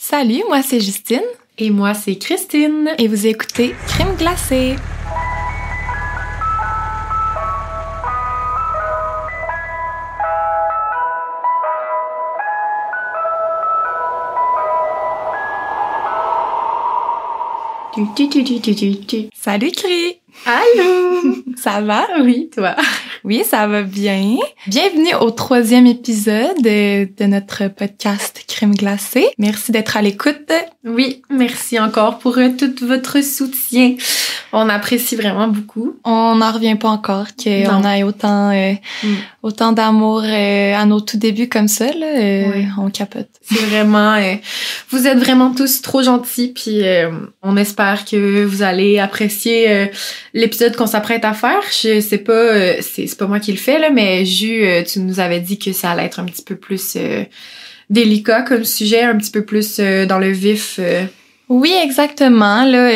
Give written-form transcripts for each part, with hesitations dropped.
Salut, moi c'est Justine. Et moi c'est Christine. Et vous écoutez Crème glacée. Salut Cri! Allô! Ça va? Oui, toi? Oui, ça va bien. Bienvenue au 3e épisode de notre podcast Crème glacée. Merci d'être à l'écoute. Oui, merci encore pour tout votre soutien. On apprécie vraiment beaucoup. On n'en revient pas encore qu'on ait autant d'amour à nos tout débuts comme ça. Là, ouais. On capote. C'est vraiment... vous êtes vraiment tous trop gentils, puis on espère que vous allez apprécier l'épisode qu'on s'apprête à faire. Je sais pas, c'est pas moi qui le fais, là, mais tu nous avais dit que ça allait être un petit peu plus délicat comme sujet, un petit peu plus dans le vif. Oui, exactement. Là,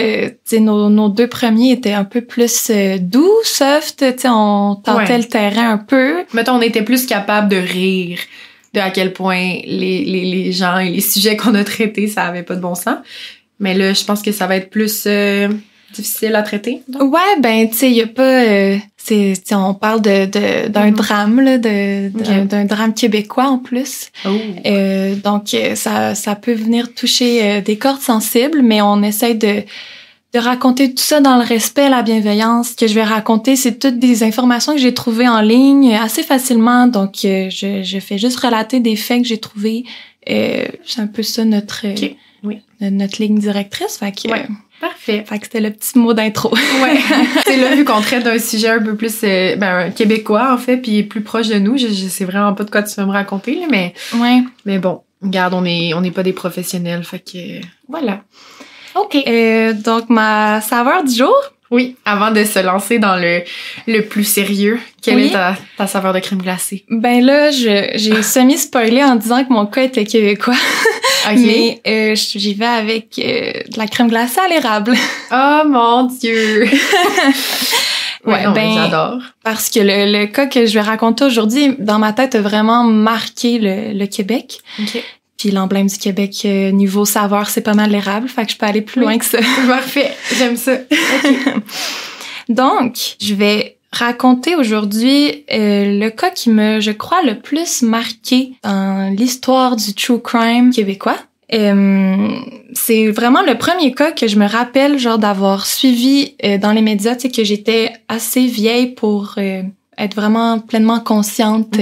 nos deux premiers étaient un peu plus doux, soft. On tentait le terrain un peu. Mettons, on était plus capable de rire de à quel point les gens et les sujets qu'on a traités, ça avait pas de bon sens. Mais là, je pense que ça va être plus difficile à traiter. Donc. Ouais, ben, tu sais, il y a pas... on parle d'un drame, là, d'un drame québécois en plus. Oh. Donc, ça peut venir toucher des cordes sensibles, mais on essaie de raconter tout ça dans le respect, la bienveillance. Ce que je vais raconter, c'est toutes des informations que j'ai trouvées en ligne assez facilement. Donc, je fais juste relater des faits que j'ai trouvés. C'est un peu ça notre ligne directrice. Fait que, parfait. Fait que c'était le petit mot d'intro. Ouais. C'est là, vu qu'on traite d'un sujet un peu plus québécois, en fait, puis plus proche de nous, je sais vraiment pas de quoi tu vas me raconter, là, mais bon, regarde, on n'est pas des professionnels, fait que voilà. OK. Donc, ma saveur du jour? Oui, avant de se lancer dans le plus sérieux, quelle est ta saveur de crème glacée? Ben là, j'ai semi-spoilé en disant que mon cas était québécois. Okay. Mais j'y vais avec de la crème glacée à l'érable. Oh mon Dieu! Ouais, j'adore. Parce que le cas que je vais raconter aujourd'hui, dans ma tête, a vraiment marqué le Québec. OK. Puis l'emblème du Québec, niveau saveur, c'est pas mal l'érable. Fait que je peux aller plus loin que ça. Parfait, j'aime ça. OK. Donc, je vais raconter aujourd'hui le cas qui me, je crois, le plus marqué dans l'histoire du true crime québécois. C'est vraiment le premier cas que je me rappelle, genre, d'avoir suivi dans les médias, tu sais, que j'étais assez vieille pour être vraiment pleinement consciente.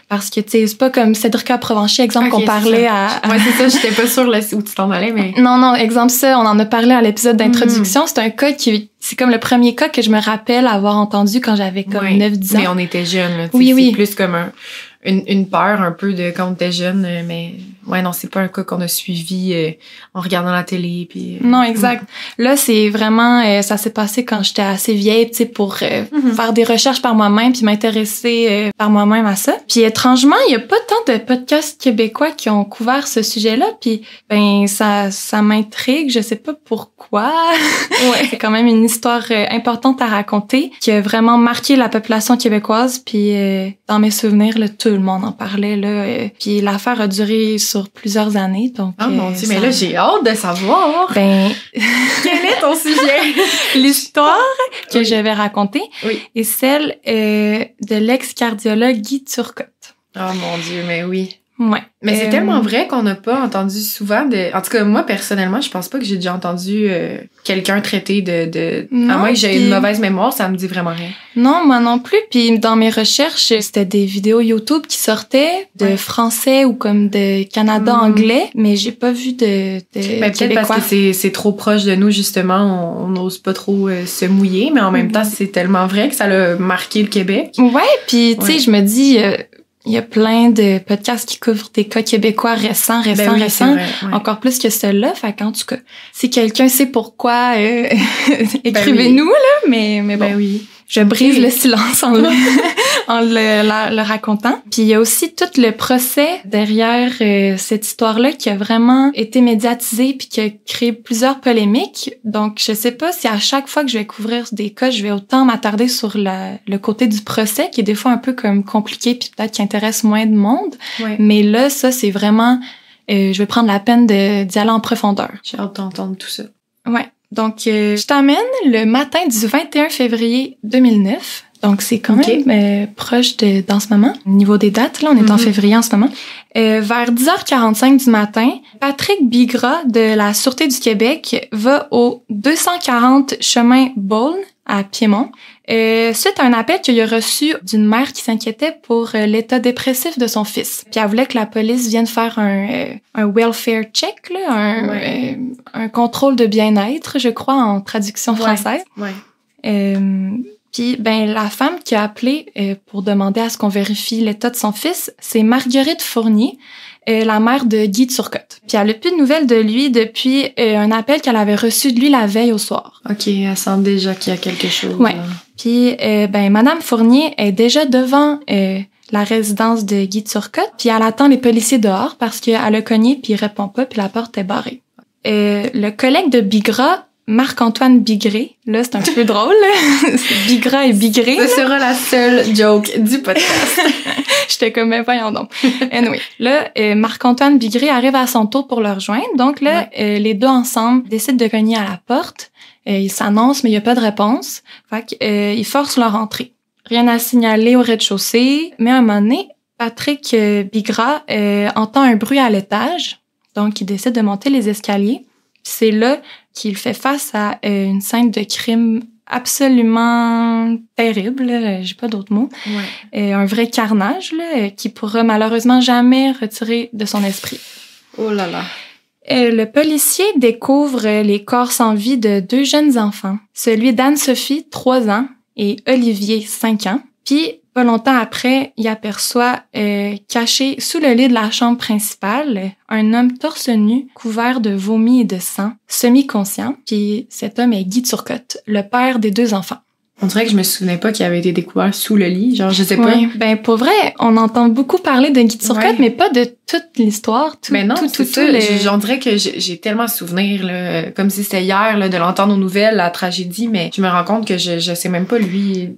Parce que, tu sais, c'est pas comme Cédrica Provencher, exemple, qu'on parlait à... Ouais, c'est ça, j'étais pas sûre où tu t'en allais, mais... Non, exemple, ça, on en a parlé à l'épisode d'introduction. C'est un cas c'est comme le premier cas que je me rappelle avoir entendu quand j'avais comme 9-10 ans. Mais on était jeunes, là. Oui. C'est plus comme une peur un peu de quand on était jeune, mais ouais, non, c'est pas un cas qu'on a suivi en regardant la télé, puis... Non, exact. Là, c'est vraiment... ça s'est passé quand j'étais assez vieille, tu sais, pour faire des recherches par moi-même puis m'intéresser par moi-même à ça. Puis étrangement, il y a pas tant de podcasts québécois qui ont couvert ce sujet-là, puis ben ça m'intrigue, je sais pas pourquoi. Ouais. C'est quand même une histoire importante à raconter qui a vraiment marqué la population québécoise, puis dans mes souvenirs, là, tout le monde en parlait, là. Puis l'affaire a duré sur plusieurs années, donc... Oh mon Dieu, mais là, j'ai hâte de savoir! Ben... Quel est ton sujet? L'histoire que je vais raconter est celle de l'ex-cardiologue Guy Turcotte. Oh mon Dieu, mais oui. Ouais. Mais c'est tellement vrai qu'on n'a pas entendu souvent En tout cas, moi, personnellement, je pense pas que j'ai déjà entendu quelqu'un traiter de... Non, à moins que j'ai une mauvaise mémoire, ça me dit vraiment rien. Non, moi non plus. Puis dans mes recherches, c'était des vidéos YouTube qui sortaient de français ou comme de Canada anglais, mais j'ai pas vu de peut-être québécois. Parce que c'est trop proche de nous, justement. On n'ose pas trop se mouiller, mais en même temps, c'est tellement vrai que ça l'a marqué le Québec. Ouais, puis tu sais, je me dis... il y a plein de podcasts qui couvrent des cas québécois récents, vrai, encore plus que ceux-là. Fait qu'en tout cas, si quelqu'un sait pourquoi, écrivez-nous, là, mais bon. Ben oui. Je brise le silence en le racontant. Puis il y a aussi tout le procès derrière cette histoire-là qui a vraiment été médiatisé puis qui a créé plusieurs polémiques. Donc, je sais pas si à chaque fois que je vais couvrir des cas, je vais autant m'attarder sur le côté du procès, qui est des fois un peu comme compliqué puis peut-être qui intéresse moins de monde. Ouais. Mais là, ça, c'est vraiment je vais prendre la peine d'y aller en profondeur. J'ai hâte d'entendre tout ça. Ouais. Donc, je t'emmène le matin du 21 février 2009. Donc, c'est quand même proche dans ce moment. Au niveau des dates, là, on est en février en ce moment. Vers 10h45 du matin, Patrick Bigra de la Sûreté du Québec va au 240 chemin Beaune à Piémont, suite à un appel qu'il a reçu d'une mère qui s'inquiétait pour l'état dépressif de son fils. Puis elle voulait que la police vienne faire un welfare check, là, un contrôle de bien-être, je crois, en traduction française. Ouais. Puis, la femme qui a appelé pour demander à ce qu'on vérifie l'état de son fils, c'est Marguerite Fournier, la mère de Guy Turcotte. Puis elle a plus de nouvelles de lui depuis un appel qu'elle avait reçu de lui la veille au soir. OK, elle sent déjà qu'il y a quelque chose. Ouais. Puis, Madame Fournier est déjà devant la résidence de Guy Turcotte, puis elle attend les policiers dehors parce qu'elle a cogné, puis il répond pas, puis la porte est barrée. Le collègue de Bigra, Marc-Antoine Bigré, là, c'est un peu drôle. C'est Bigra et Bigré. Ce sera la seule joke du podcast. J'étais comme, voyons donc. Anyway, là, Marc-Antoine Bigré arrive à son tour pour le rejoindre. Donc là, les deux ensemble décident de cogner à la porte. Ils s'annoncent, mais il n'y a pas de réponse. Fait que, ils forcent leur entrée. Rien à signaler au rez-de-chaussée. Mais à un moment donné, Patrick Bigra entend un bruit à l'étage. Donc, il décide de monter les escaliers. C'est là qu'il fait face à une scène de crime absolument terrible, là, j'ai pas d'autres mots. Un vrai carnage là, qui pourra malheureusement jamais retirer de son esprit. Oh là là. Le policier découvre les corps sans vie de deux jeunes enfants, celui d'Anne-Sophie, 3 ans, et Olivier, 5 ans. Puis, pas longtemps après, il aperçoit, caché sous le lit de la chambre principale, un homme torse nu, couvert de vomi et de sang, semi-conscient. Puis cet homme est Guy Turcotte, le père des 2 enfants. On dirait que je me souvenais pas qu'il avait été découvert sous le lit. Genre, je sais pas. Oui, pour vrai, on entend beaucoup parler de Guy Turcotte, mais pas de toute l'histoire. J'en dirais que j'ai tellement souvenir, là, comme si c'était hier, là, de l'entendre aux nouvelles, la tragédie, mais je me rends compte que je sais même pas, lui...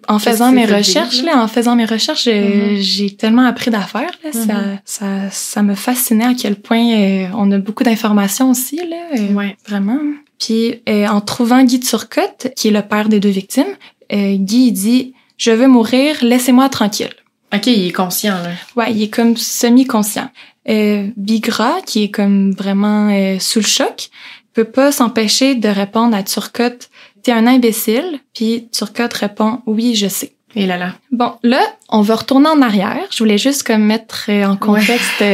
en faisant mes recherches, j'ai tellement appris d'affaires, là. Ça me fascinait à quel point on a beaucoup d'informations aussi, là. Vraiment. Puis, en trouvant Guy Turcotte, qui est le père des 2 victimes, Guy, il dit « Je veux mourir, laissez-moi tranquille ». OK, il est conscient, là. Ouais, il est comme semi-conscient. Bigra, qui est comme vraiment sous le choc, peut pas s'empêcher de répondre à Turcotte « T'es un imbécile », puis Turcotte répond « Oui, je sais ». Et là. Bon, là, on va retourner en arrière. Je voulais juste comme mettre en contexte,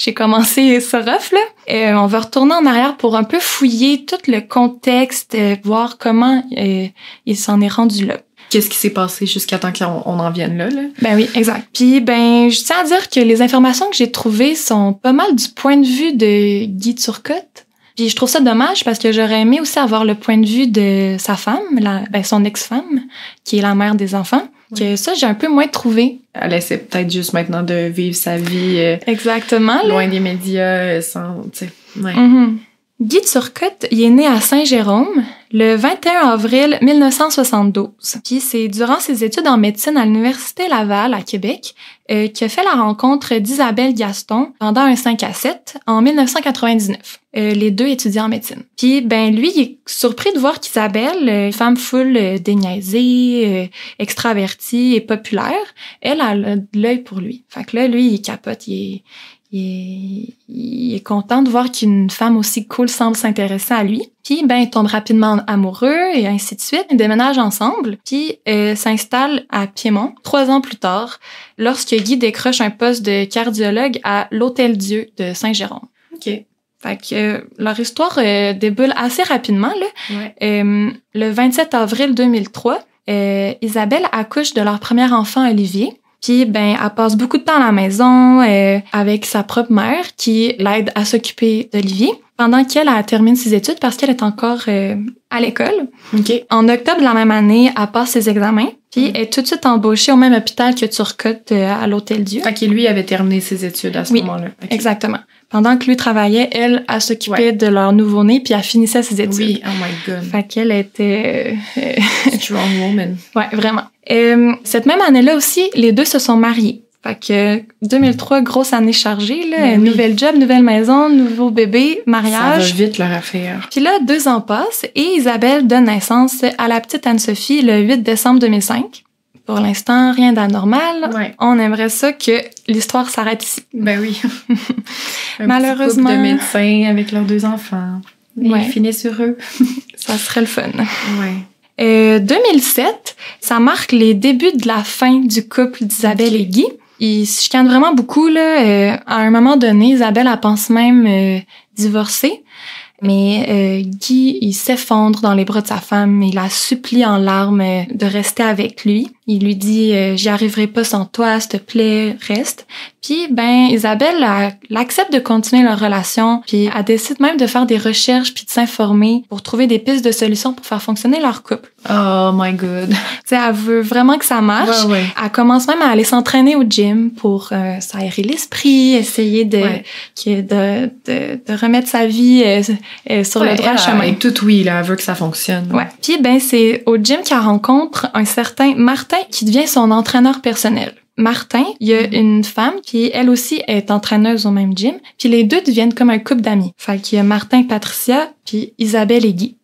j'ai commencé ça rough, là. On va retourner en arrière pour un peu fouiller tout le contexte, voir comment il s'en est rendu là. Qu'est-ce qui s'est passé jusqu'à temps qu'on en vienne là? Ben oui, exact. Puis, je tiens à dire que les informations que j'ai trouvées sont pas mal du point de vue de Guy Turcotte. Puis je trouve ça dommage parce que j'aurais aimé aussi avoir le point de vue de sa femme, son ex-femme, qui est la mère des enfants. Que ça, j'ai un peu moins trouvé. Elle essaie peut-être juste maintenant de vivre sa vie exactement, loin des médias, sans, tu sais. Ouais. Guy Turcotte, il est né à Saint-Jérôme le 21 avril 1972. Puis c'est durant ses études en médecine à l'Université Laval à Québec qu'il a fait la rencontre d'Isabelle Gaston pendant un 5 à 7 en 1999. Les deux étudiants en médecine. Puis lui, il est surpris de voir qu'Isabelle, femme full déniaisée, extravertie et populaire, elle a l'œil pour lui. Fait que là, lui, il capote, il est content de voir qu'une femme aussi cool semble s'intéresser à lui. Puis, il tombe rapidement amoureux et ainsi de suite. Ils déménagent ensemble. Puis, s'installe à Piémont 3 ans plus tard, lorsque Guy décroche un poste de cardiologue à l'Hôtel-Dieu de Saint-Jérôme. OK. Fait que leur histoire déboule assez rapidement, là. Le 27 avril 2003, Isabelle accouche de leur premier enfant, Olivier. Puis, elle passe beaucoup de temps à la maison avec sa propre mère qui l'aide à s'occuper d'Olivier pendant qu'elle termine ses études parce qu'elle est encore à l'école. Okay. En octobre de la même année, elle passe ses examens puis elle est tout de suite embauchée au même hôpital que Turcotte à l'Hôtel-Dieu. Fait que lui avait terminé ses études à ce moment-là. Okay. Exactement. Pendant que lui travaillait, elle s'occupait de leur nouveau-né puis elle finissait ses études. Oui, oh my God. Fait qu'elle était... Strong woman. Ouais, vraiment. Cette même année-là aussi, les deux se sont mariés. Fait que 2003, grosse année chargée, là. Ben oui. Nouvelle job, nouvelle maison, nouveau bébé, mariage. Ça va vite, leur affaire. Puis là, 2 ans passent et Isabelle donne naissance à la petite Anne-Sophie le 8 décembre 2005. Pour l'instant, rien d'anormal. Ouais. On aimerait ça que l'histoire s'arrête ici. Ben oui. Un Malheureusement. petit couple de médecins avec leurs 2 enfants. Et Ouais. ils finissent heureux. Ça serait le fun. Ouais. 2007, ça marque les débuts de la fin du couple d'Isabelle et Guy. Ils se chicanent vraiment beaucoup, là. À un moment donné, Isabelle, elle pense même divorcer. Mais Guy, il s'effondre dans les bras de sa femme. Il la supplie en larmes de rester avec lui. Il lui dit « J'y arriverai pas sans toi, s'il te plaît, reste. » Puis, Isabelle, elle accepte de continuer leur relation. Puis, elle décide même de faire des recherches puis de s'informer pour trouver des pistes de solutions pour faire fonctionner leur couple. Oh my God. Tu sais, elle veut vraiment que ça marche. Ouais. Elle commence même à aller s'entraîner au gym pour s'aérer l'esprit, essayer de remettre sa vie sur le droit chemin. Et tout, oui, là, elle veut que ça fonctionne. Ouais. Puis, c'est au gym qu'elle rencontre un certain Martin qui devient son entraîneur personnel. Martin, il y a une femme, puis elle aussi est entraîneuse au même gym, puis les deux deviennent comme un couple d'amis. Fait qu'il y a Martin et Patricia, puis Isabelle et Guy.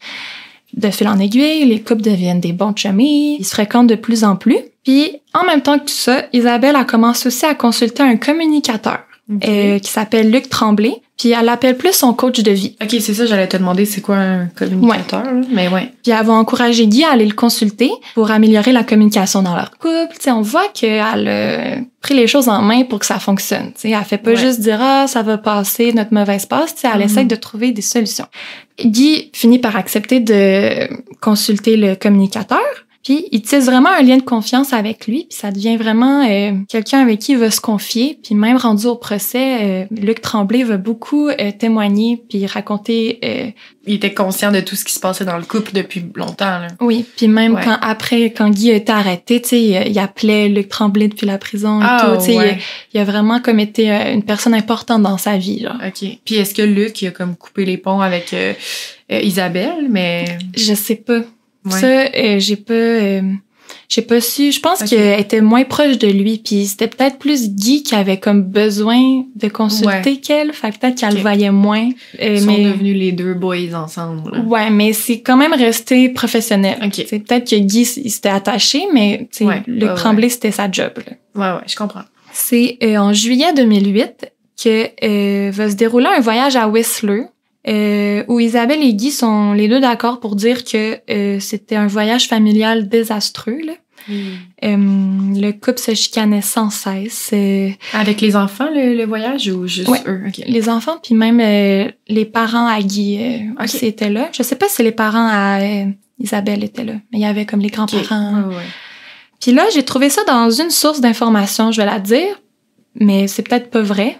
De fil en aiguille, les couples deviennent des bons chummies, ils se fréquentent de plus en plus. Puis, en même temps que tout ça, Isabelle, elle commence aussi à consulter un communicateur qui s'appelle Luc Tremblay, puis elle l'appelle plus son coach de vie. OK, c'est ça, j'allais te demander c'est quoi un communicateur, là, mais ouais. Puis elle va encourager Guy à aller le consulter pour améliorer la communication dans leur couple. Tu sais, on voit qu'elle a pris les choses en main pour que ça fonctionne. Tu sais, elle fait pas juste dire « Ah, ça va passer, notre mauvaise passe ». Tu sais, elle essaie de trouver des solutions. Guy finit par accepter de consulter le communicateur. Puis, il tisse vraiment un lien de confiance avec lui, puis ça devient vraiment quelqu'un avec qui il va se confier. Puis même rendu au procès, Luc Tremblay va beaucoup témoigner puis raconter... Il était conscient de tout ce qui se passait dans le couple depuis longtemps, là. Oui, puis même quand Guy a été arrêté, tu sais, il appelait Luc Tremblay depuis la prison et tout. Tu sais, il a vraiment comme été une personne importante dans sa vie, genre. OK. Puis est-ce que Luc, il a comme coupé les ponts avec Isabelle, mais... Je sais pas. Ouais. Ça, j'ai pas su. Je pense qu'elle était moins proche de lui, puis c'était peut-être plus Guy qui avait comme besoin de consulter qu'elle. Fait que peut-être qu'elle le voyait moins. Ils sont devenus les deux boys ensemble. Là. Ouais, mais c'est quand même resté professionnel. Okay. Peut-être que Guy il s'était attaché, mais Luc Tremblay, c'était sa job. Là. Ouais, je comprends. C'est en juillet 2008 que va se dérouler un voyage à Whistler. Où Isabelle et Guy sont les deux d'accord pour dire que c'était un voyage familial désastreux. Là. Le couple se chicanait sans cesse. Avec les enfants, le voyage, ou juste eux? Okay. Les enfants, puis même les parents à Guy aussi étaient là. Je sais pas si les parents à Isabelle étaient là, mais il y avait comme les grands-parents. Ouais. Puis là, j'ai trouvé ça dans une source d'information, je vais la dire, mais c'est peut-être pas vrai.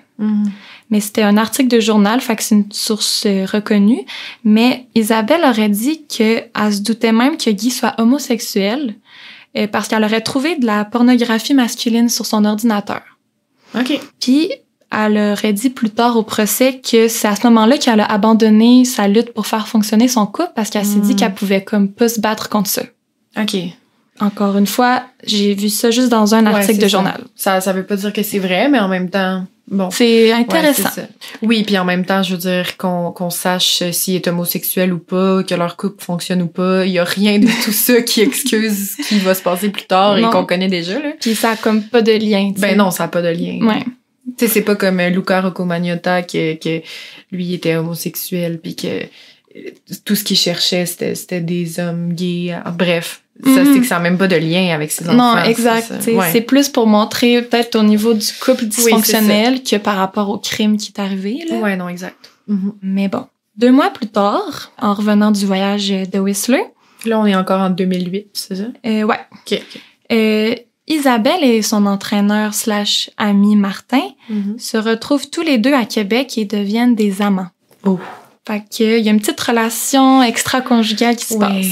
Mais c'était un article de journal, fait que c'est une source reconnue. Mais Isabelle aurait dit qu'elle se doutait même que Guy soit homosexuel parce qu'elle aurait trouvé de la pornographie masculine sur son ordinateur. OK. Puis, elle aurait dit plus tard au procès que c'est à ce moment-là qu'elle a abandonné sa lutte pour faire fonctionner son couple parce qu'elle s'est dit qu'elle pouvait comme pas se battre contre ça. OK. Encore une fois, j'ai vu ça juste dans un article de journal. Ça veut pas dire que c'est vrai, mais en même temps... Bon. C'est intéressant. Ouais, c'est ça. Oui, puis en même temps, je veux dire qu'on sache s'il est homosexuel ou pas, que leur couple fonctionne ou pas. Il y a rien de tout ça qui excuse ce qui va se passer plus tard et qu'on connaît déjà, là. Puis ça a comme pas de lien, t'sais. Ben non, ça a pas de lien. Ouais. Tu sais, c'est pas comme Luca Rocco-Magnotta que lui était homosexuel puis que tout ce qu'il cherchait, c'était des hommes gays. Bref. Ça, c'est que ça n'a même pas de lien avec ses enfants. Non, exact. C'est plus pour montrer peut-être au niveau du couple dysfonctionnel que par rapport au crime qui est arrivé. Là. Ouais, non, exact. Mais bon. 2 mois plus tard, en revenant du voyage de Whistler... Là, on est encore en 2008, c'est ça? Ouais. OK. Isabelle et son entraîneur / ami Martin se retrouvent tous les deux à Québec et deviennent des amants. Oh. Fait qu'il y a une petite relation extra-conjugale qui se passe.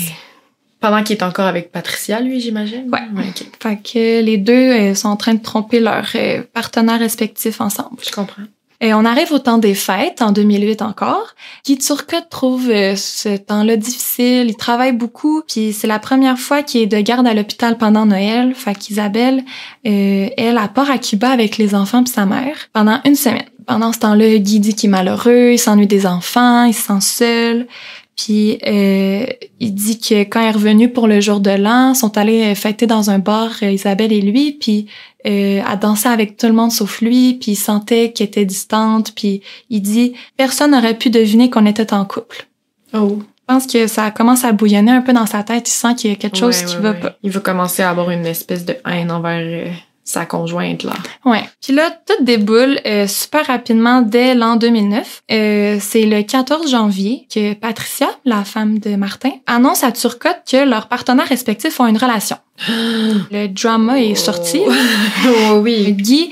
Pendant qu'il est encore avec Patricia, lui, j'imagine? Ouais. Okay. Fait que les deux sont en train de tromper leurs partenaires respectifs ensemble. Je comprends. On arrive au temps des fêtes, en 2008 encore. Guy Turcotte trouve ce temps-là difficile, il travaille beaucoup, puis c'est la première fois qu'il est de garde à l'hôpital pendant Noël. Fait qu'Isabelle, elle part à Cuba avec les enfants puis sa mère pendant une semaine. Pendant ce temps-là, Guy dit qu'il est malheureux, il s'ennuie des enfants, il se sent seul. Puis il dit que quand il est revenu pour le jour de l'an, ils sont allés fêter dans un bar, Isabelle et lui, puis à danser avec tout le monde sauf lui, puis il sentait qu'elle était distante, puis il dit « Personne n'aurait pu deviner qu'on était en couple. » Oh. Je pense que ça commence à bouillonner un peu dans sa tête, il sent qu'il y a quelque chose qui va pas. Il va commencer à avoir une espèce de haine envers sa conjointe, là. Ouais. Puis là, tout déboule super rapidement dès l'an 2009. C'est le 14 janvier que Patricia, la femme de Martin, annonce à Turcotte que leurs partenaires respectifs ont une relation. Le drama est sorti. Oh oui. Guy,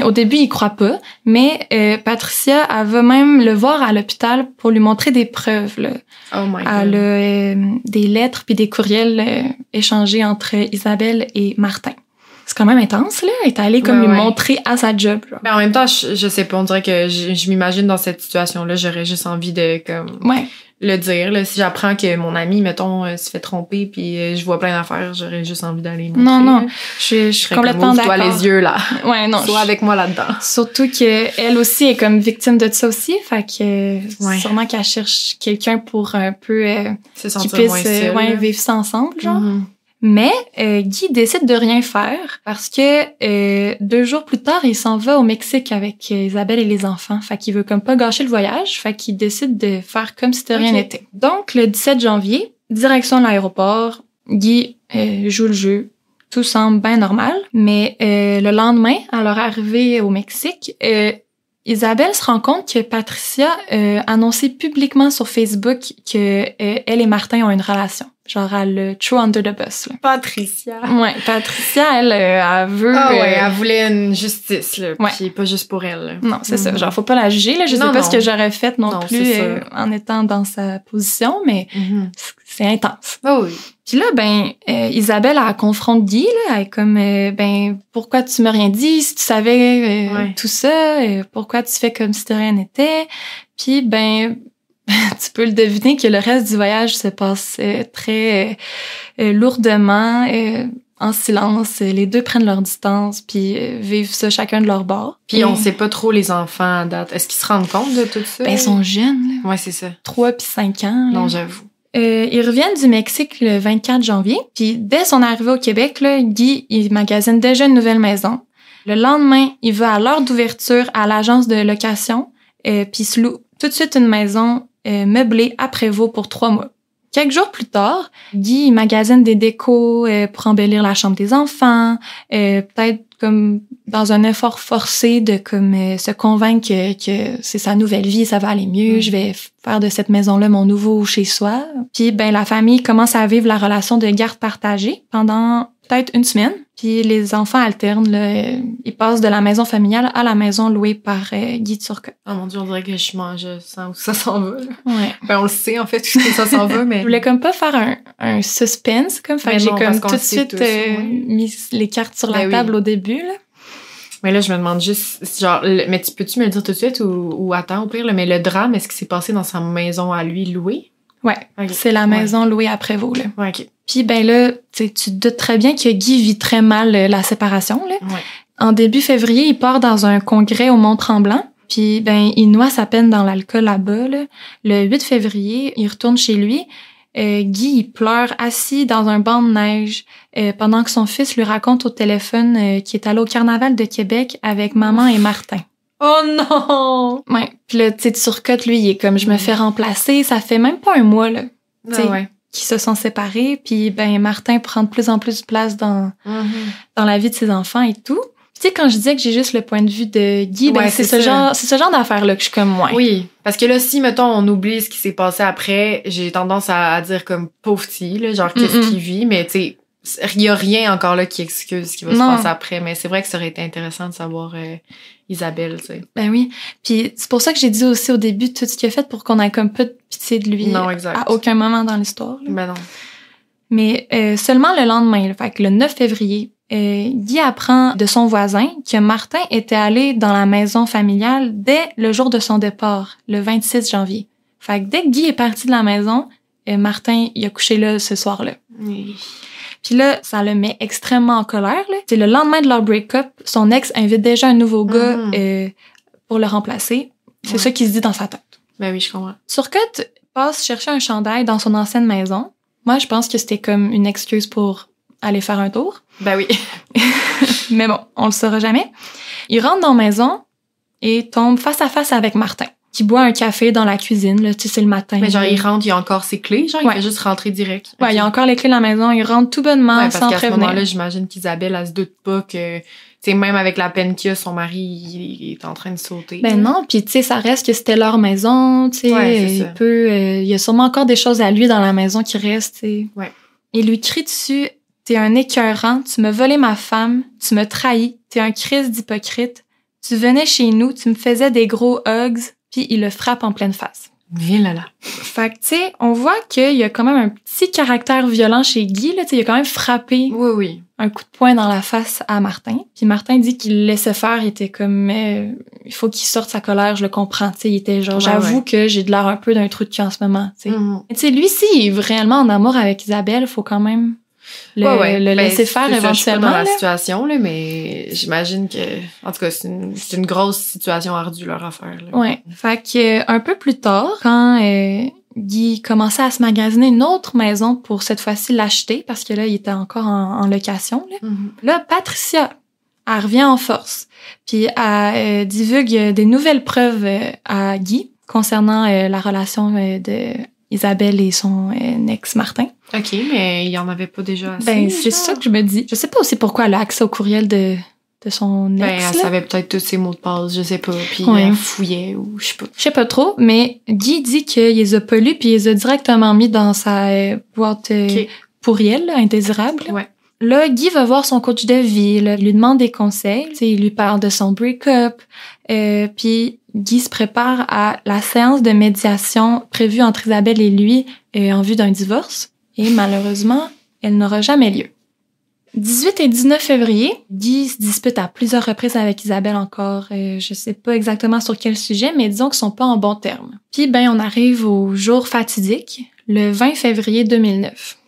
au début, il croit pas, mais Patricia, elle va même le voir à l'hôpital pour lui montrer des preuves, là. Oh my God. Elle a des lettres puis des courriels échangés entre Isabelle et Martin. C'est quand même intense, là. Elle est allée comme lui montrer à sa job, genre. Mais en même temps, je sais pas, on dirait que je m'imagine dans cette situation-là, j'aurais juste envie de, comme, le dire, là. Si j'apprends que mon ami, mettons, se fait tromper puis je vois plein d'affaires, j'aurais juste envie d'aller montrer. Non, je suis complètement d'accord. Ouvre-toi les yeux, là. Ouais, non. Sois avec moi là-dedans. Surtout que elle aussi est comme victime de ça aussi, fait que sûrement qu'elle cherche quelqu'un pour un peu qui puisse vivre ça ensemble, genre. Mm-hmm. Mais Guy décide de rien faire parce que 2 jours plus tard, il s'en va au Mexique avec Isabelle et les enfants. Fait qu'il veut comme pas gâcher le voyage, fait qu'il décide de faire comme si de rien n'était. Donc, le 17 janvier, direction de l'aéroport, Guy joue le jeu. Tout semble bien normal. Mais le lendemain, à leur arrivée au Mexique, Isabelle se rend compte que Patricia annonçait publiquement sur Facebook que elle et Martin ont une relation. Genre, elle le throw under the bus, là. Patricia. Ouais, Patricia, elle veut... elle voulait une justice, là, puis pas juste pour elle, là. Non, c'est ça. Genre, faut pas la juger, là. Je sais pas ce que j'aurais fait non plus en étant dans sa position, mais c'est intense. Oh oui. Puis là, Isabelle, elle confronte Guy, là. Elle est comme, pourquoi tu m'as rien dit si tu savais tout ça? Pourquoi tu fais comme si de rien n'était? Puis, tu peux le deviner que le reste du voyage se passe très lourdement, en silence. Les deux prennent leur distance, puis vivent ça chacun de leur bord. Puis on sait pas trop les enfants à date. Est-ce qu'ils se rendent compte de tout ça? Ils sont jeunes, là. Ouais, c'est ça. 3 puis 5 ans. Là. Non, j'avoue. Ils reviennent du Mexique le 24 janvier. Puis dès son arrivée au Québec, là, Guy, il magasine déjà une nouvelle maison. Le lendemain, il va à l'heure d'ouverture à l'agence de location, puis il se loue tout de suite une maison meublée à Prévost pour 3 mois. Quelques jours plus tard, Guy il magasine des décos pour embellir la chambre des enfants, peut-être comme dans un effort forcé de comme se convaincre que c'est sa nouvelle vie, ça va aller mieux, je vais faire de cette maison-là mon nouveau chez-soi. Puis la famille commence à vivre la relation de garde partagée pendant peut-être 1 semaine. Puis les enfants alternent, là, ils passent de la maison familiale à la maison louée par Guy Turcotte. Oh mon Dieu, on dirait que je sens où ça s'en va. Là. Ouais. On le sait, en fait, où ça s'en va, mais... Je voulais comme pas faire un suspense, comme, fait que j'ai comme tout de suite mis les cartes sur la table au début, là. Mais là, je me demande juste, genre, mais peux-tu me le dire tout de suite ou attends, au pire, là, mais le drame, est-ce qu'il s'est passé dans sa maison à lui louée? Ouais, c'est la maison louée à Prévost, là. Ouais, OK. Puis là, tu te doutes très bien que Guy vit très mal la séparation, là. Ouais. En début février, il part dans un congrès au Mont-Tremblant. Puis il noie sa peine dans l'alcool là-bas, là. Le 8 février, il retourne chez lui. Guy, il pleure assis dans un banc de neige pendant que son fils lui raconte au téléphone qu'il est allé au Carnaval de Québec avec maman et Martin. Oh non! Ouais. Puis là, tu sais, Turcotte, lui, il est comme, je me fais remplacer. Ça fait même pas 1 mois, là. Qui se sont séparés. Puis, Martin prend de plus en plus de place dans la vie de ses enfants et tout. Tu sais, quand je disais que j'ai juste le point de vue de Guy, c'est ce genre d'affaires-là que je suis comme, moi. Oui. Parce que là, si, mettons, on oublie ce qui s'est passé après, j'ai tendance à dire comme pauvre petit, là, genre, qu'est-ce qu'il vit, mais tu sais, il y a rien encore là qui excuse ce qui va se passer après. Mais c'est vrai que ça aurait été intéressant de savoir Isabelle, tu sais. Ben oui. Puis c'est pour ça que j'ai dit aussi au début tout ce qu'il a fait pour qu'on ait comme peu de pitié de lui. Non, exact. À aucun moment dans l'histoire. Là. Ben non. Mais seulement le lendemain, là, fait que le 9 février, Guy apprend de son voisin que Martin était allé dans la maison familiale dès le jour de son départ, le 26 janvier. Fait que dès que Guy est parti de la maison, Martin, il a couché là ce soir-là. Oui. Puis là, ça le met extrêmement en colère. Là. C'est le lendemain de leur break-up, son ex invite déjà un nouveau gars pour le remplacer. C'est ça qui se dit dans sa tête. Ben oui, je comprends. Turcotte passe chercher un chandail dans son ancienne maison. Moi, je pense que c'était comme une excuse pour aller faire un tour. Ben oui. Mais bon, on le saura jamais. Il rentre dans la maison et tombe face à face avec Martin, qui boit un café dans la cuisine, là, tu sais, c'est le matin. Mais genre, il rentre, il a encore ses clés, genre, il fait juste rentrer direct. Ouais, il a encore les clés de la maison, il rentre tout bonnement, sans prévenir. Parce qu'à ce moment-là, j'imagine qu'Isabelle, elle se doute pas que, tu sais, même avec la peine qu'il a, son mari, il est en train de sauter. Ben non, puis tu sais, ça reste que c'était leur maison, tu sais, il y a sûrement encore des choses à lui dans la maison qui restent, tu sais. Ouais. Il lui crie dessus, « T'es un écœurant, tu m'as volé ma femme, tu m'as trahi, t'es un Christ d'hypocrite, tu venais chez nous, tu me faisais des gros hugs, puis il le frappe en pleine face. » Et là là. Fait que, tu sais, on voit qu'il y a quand même un petit caractère violent chez Guy, là, tu sais, il a quand même frappé un coup de poing dans la face à Martin. Puis Martin dit qu'il le laissait faire, il était comme, il faut qu'il sorte sa colère, je le comprends, tu sais, il était genre, j'avoue que j'ai de l'air un peu d'un trou de cul en ce moment, tu sais. Tu sais, lui, s'il est réellement en amour avec Isabelle, faut quand même le laisser faire éventuellement. Je suis pas dans la situation, là, mais j'imagine que, en tout cas, c'est une grosse situation ardue, leur affaire. Là. Ouais. Fait que, un peu plus tard, quand Guy commençait à se magasiner une autre maison pour cette fois-ci l'acheter, parce que là, il était encore en location, là. Là, Patricia, elle revient en force. Puis elle divulgue des nouvelles preuves à Guy concernant la relation de Isabelle et son ex Martin. OK, mais il y en avait pas déjà assez. Ben, c'est ça que je me dis. Je sais pas aussi pourquoi elle a accès au courriel de son ex. Ben, elle savait peut-être tous ses mots de passe, je sais pas, puis elle fouillait ou je sais pas. Je sais pas trop, mais Guy dit qu'il les a pas lus puis il les a directement mis dans sa boîte pourriel, là, indésirable. Ouais. Là, Guy va voir son coach de vie, là, il lui demande des conseils, il lui parle de son break-up, puis Guy se prépare à la séance de médiation prévue entre Isabelle et lui en vue d'un divorce. Et malheureusement, elle n'aura jamais lieu. 18 et 19 février, Guy se dispute à plusieurs reprises avec Isabelle encore. Je sais pas exactement sur quel sujet, mais disons qu'ils sont pas en bons termes. Puis ben, on arrive au jour fatidique, le 20 février 2009.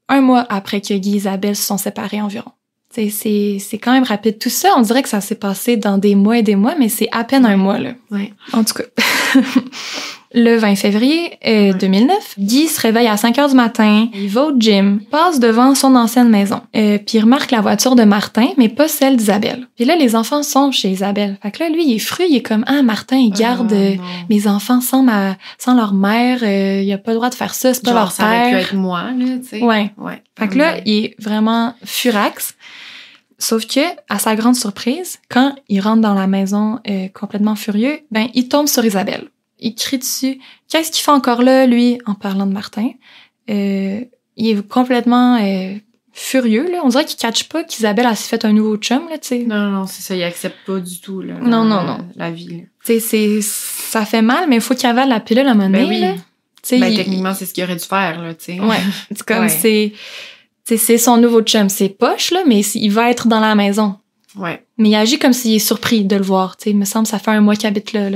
Un mois après que Guy et Isabelle se sont séparés environ. C'est quand même rapide. Tout ça, on dirait que ça s'est passé dans des mois et des mois, mais c'est à peine un mois, là. Ouais. En tout cas. Le 20 février 2009, Guy se réveille à 5 heures du matin, il va au gym, passe devant son ancienne maison, puis il remarque la voiture de Martin, mais pas celle d'Isabelle. Puis là, les enfants sont chez Isabelle. Fait que là, lui, il est fru, il est comme « Ah, Martin, il garde mes enfants sans leur mère, il a pas le droit de faire ça, c'est pas leur père. » Ça aurait pu être moi, là, tu sais. Ouais. Fait que là, il est vraiment furax. Sauf que, à sa grande surprise, quand il rentre dans la maison complètement furieux, ben il tombe sur Isabelle. Il crie dessus. Qu'est-ce qu'il fait encore là, lui, en parlant de Martin? Il est complètement furieux, là. On dirait qu'il catch pas qu'Isabelle a fait un nouveau chum, là, tu sais. Non, c'est ça. Il accepte pas du tout, là. Non. La vie, là. Tu sais, ça fait mal, mais il faut qu'il avale la pilule à un moment donné, là. Techniquement, c'est ce qu'il aurait dû faire, là, tu sais. Ouais. C'est comme, c'est son nouveau chum. C'est poche, là, mais il va être dans la maison. Ouais. Mais il agit comme s'il est surpris de le voir, tu sais. Il me semble que ça fait un mois qu'il habite là.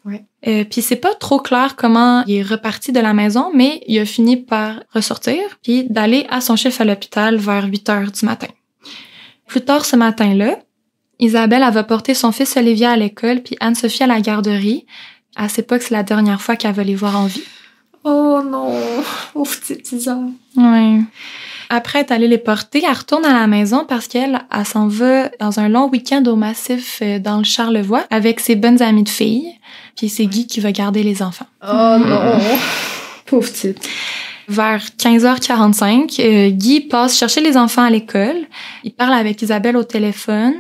Ouais. Puis c'est pas trop clair comment il est reparti de la maison, mais il a fini par ressortir puis d'aller à son chiffre à l'hôpital vers 8 heures du matin. Plus tard ce matin-là, Isabelle elle va porter son fils Olivier à l'école puis Anne-Sophie à la garderie. Elle sait pas que c'est la dernière fois qu'elle va les voir en vie. Oh non! Ouf, petite Isa. Ouais. Après être allée les porter, elle retourne à la maison parce qu'elle s'en va dans un long week-end au Massif dans le Charlevoix avec ses bonnes amies de filles. Puis c'est Guy qui va garder les enfants. Oh non! Pauvre petite. Vers 15h45, Guy passe chercher les enfants à l'école. Il parle avec Isabelle au téléphone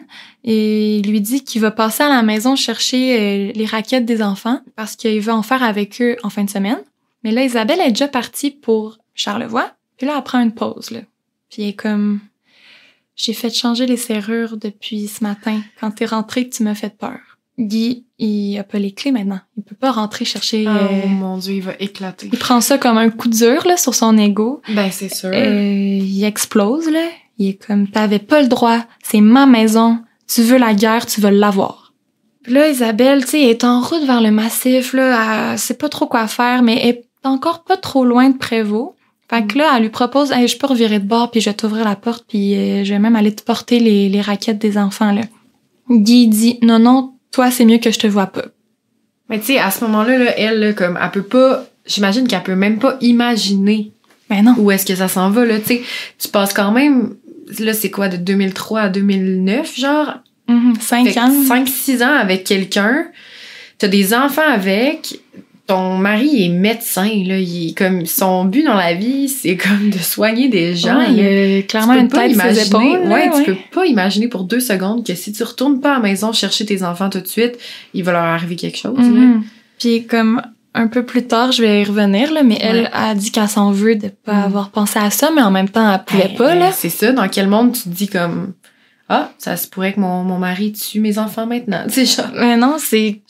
et il lui dit qu'il va passer à la maison chercher les raquettes des enfants parce qu'il veut en faire avec eux en fin de semaine. Mais là, Isabelle est déjà partie pour Charlevoix. Puis là, elle prend une pause, là. Puis elle est comme... J'ai fait changer les serrures depuis ce matin. Quand t'es rentrée, tu m'as fait peur. Guy, il a pas les clés maintenant. Il peut pas rentrer chercher... Oh mon Dieu, il va éclater. Il prend ça comme un coup dur, là, sur son ego. Ben, c'est sûr. Il explose, là. Il est comme, t'avais pas le droit, c'est ma maison, tu veux la guerre, tu veux l'avoir. Puis là, Isabelle, tu sais, elle est en route vers le massif, là, elle sait pas trop quoi faire, mais elle est encore pas trop loin de Prévost. Fait que là, elle lui propose, hey, je peux revirer de bord, puis je vais t'ouvrir la porte, puis je vais même aller te porter les raquettes des enfants, là. Guy dit, non, toi, c'est mieux que je te vois pas. Mais tu sais, à ce moment-là, là, elle, là, comme, elle peut pas, j'imagine qu'elle peut même pas imaginer Ben non. où est-ce que ça s'en va, là, tu sais. Tu passes quand même, là, c'est quoi, de 2003 à 2009, genre? 5 ans. 5-6 ans avec quelqu'un. T'as des enfants avec. Ton mari est médecin, là. Il est comme, son but dans la vie, c'est comme de soigner des gens. Ouais, il a clairement une tête sur ses épaules. Ouais, tu peux pas imaginer pour 2 secondes que si tu retournes pas à la maison chercher tes enfants tout de suite, il va leur arriver quelque chose, là. Puis comme un peu plus tard, je vais y revenir, là, mais elle a dit qu'elle s'en veut de pas avoir pensé à ça, mais en même temps, elle pouvait pas, là. C'est ça, dans quel monde tu te dis comme, ah, ça se pourrait que mon mari tue mes enfants maintenant, tu sais, genre. Mais non,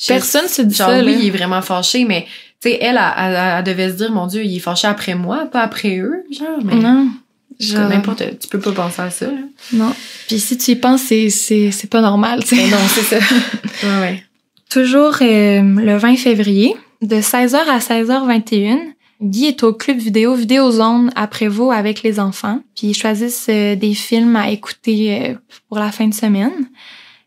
personne se dit genre, ça, là. Oui, il est vraiment fâché, mais, tu sais, elle devait se dire, mon Dieu, il est fâché après moi, pas après eux, genre, mais. Non. Genre, n'importe, tu peux pas penser à ça, là. Non. Puis si tu y penses, c'est pas normal, tu sais. Mais non, c'est ça. Ouais. Toujours le 20 février, de 16h à 16h21, Guy est au club Vidéozone à Prévost avec les enfants, puis ils choisissent des films à écouter pour la fin de semaine.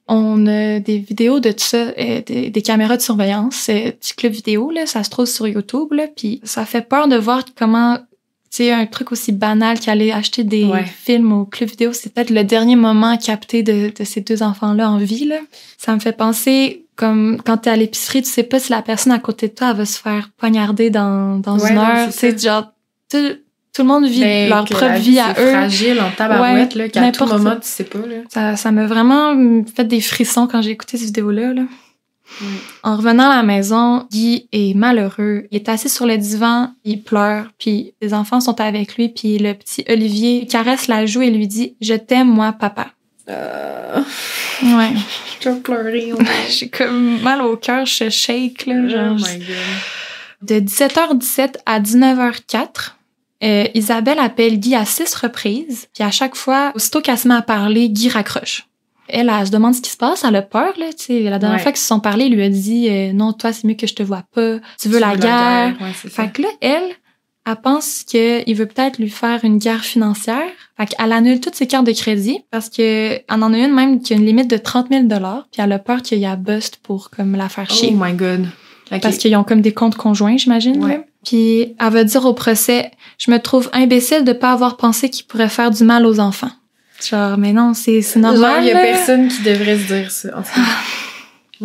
On a des vidéos de tout ça, des caméras de surveillance du club vidéo, là, ça se trouve sur YouTube, là, puis ça fait peur de voir comment, tu sais, un truc aussi banal qu'aller acheter des films au club vidéo, c'est peut-être le dernier moment capté de ces 2 enfants-là en vie, là. Ça me fait penser, comme quand t'es à l'épicerie, tu sais pas si la personne à côté de toi, elle va se faire poignarder dans une heure, tu sais, genre, tout le monde vit leur propre vie à eux. C'est fragile en tabarouette, là, qu'à tout moment, tu sais pas, là. Ça m'a vraiment fait des frissons quand j'ai écouté cette vidéo-là, là. En revenant à la maison, Guy est malheureux. Il est assis sur le divan, il pleure, puis les enfants sont avec lui, puis le petit Olivier caresse la joue et lui dit « Je t'aime, moi, papa ». Ouais. Je vais pleurer. J'ai comme mal au cœur, je shake, là. Genre, oh my God. De 17h17 à 19h04, Isabelle appelle Guy à 6 reprises, puis à chaque fois, aussitôt qu'elle se met à parler, Guy raccroche. Elle se demande ce qui se passe, elle a peur, là, tu sais. La dernière fois qu'ils se sont parlé, il lui a dit non, toi, c'est mieux que je te vois pas, tu veux la guerre. Ouais, fait que là, elle pense qu'il veut peut-être lui faire une guerre financière. Fait qu'elle annule toutes ses cartes de crédit parce que elle en a une même qui a une limite de 30 000 $, puis elle a peur qu'il y ait bust pour comme la faire chier. Oh my God. Okay. Parce qu'ils ont comme des comptes conjoints, j'imagine. Ouais. Puis elle va dire au procès, je me trouve imbécile de pas avoir pensé qu'il pourrait faire du mal aux enfants. Genre, mais non, c'est normal. Genre, il y a personne qui devrait se dire ça, en fait.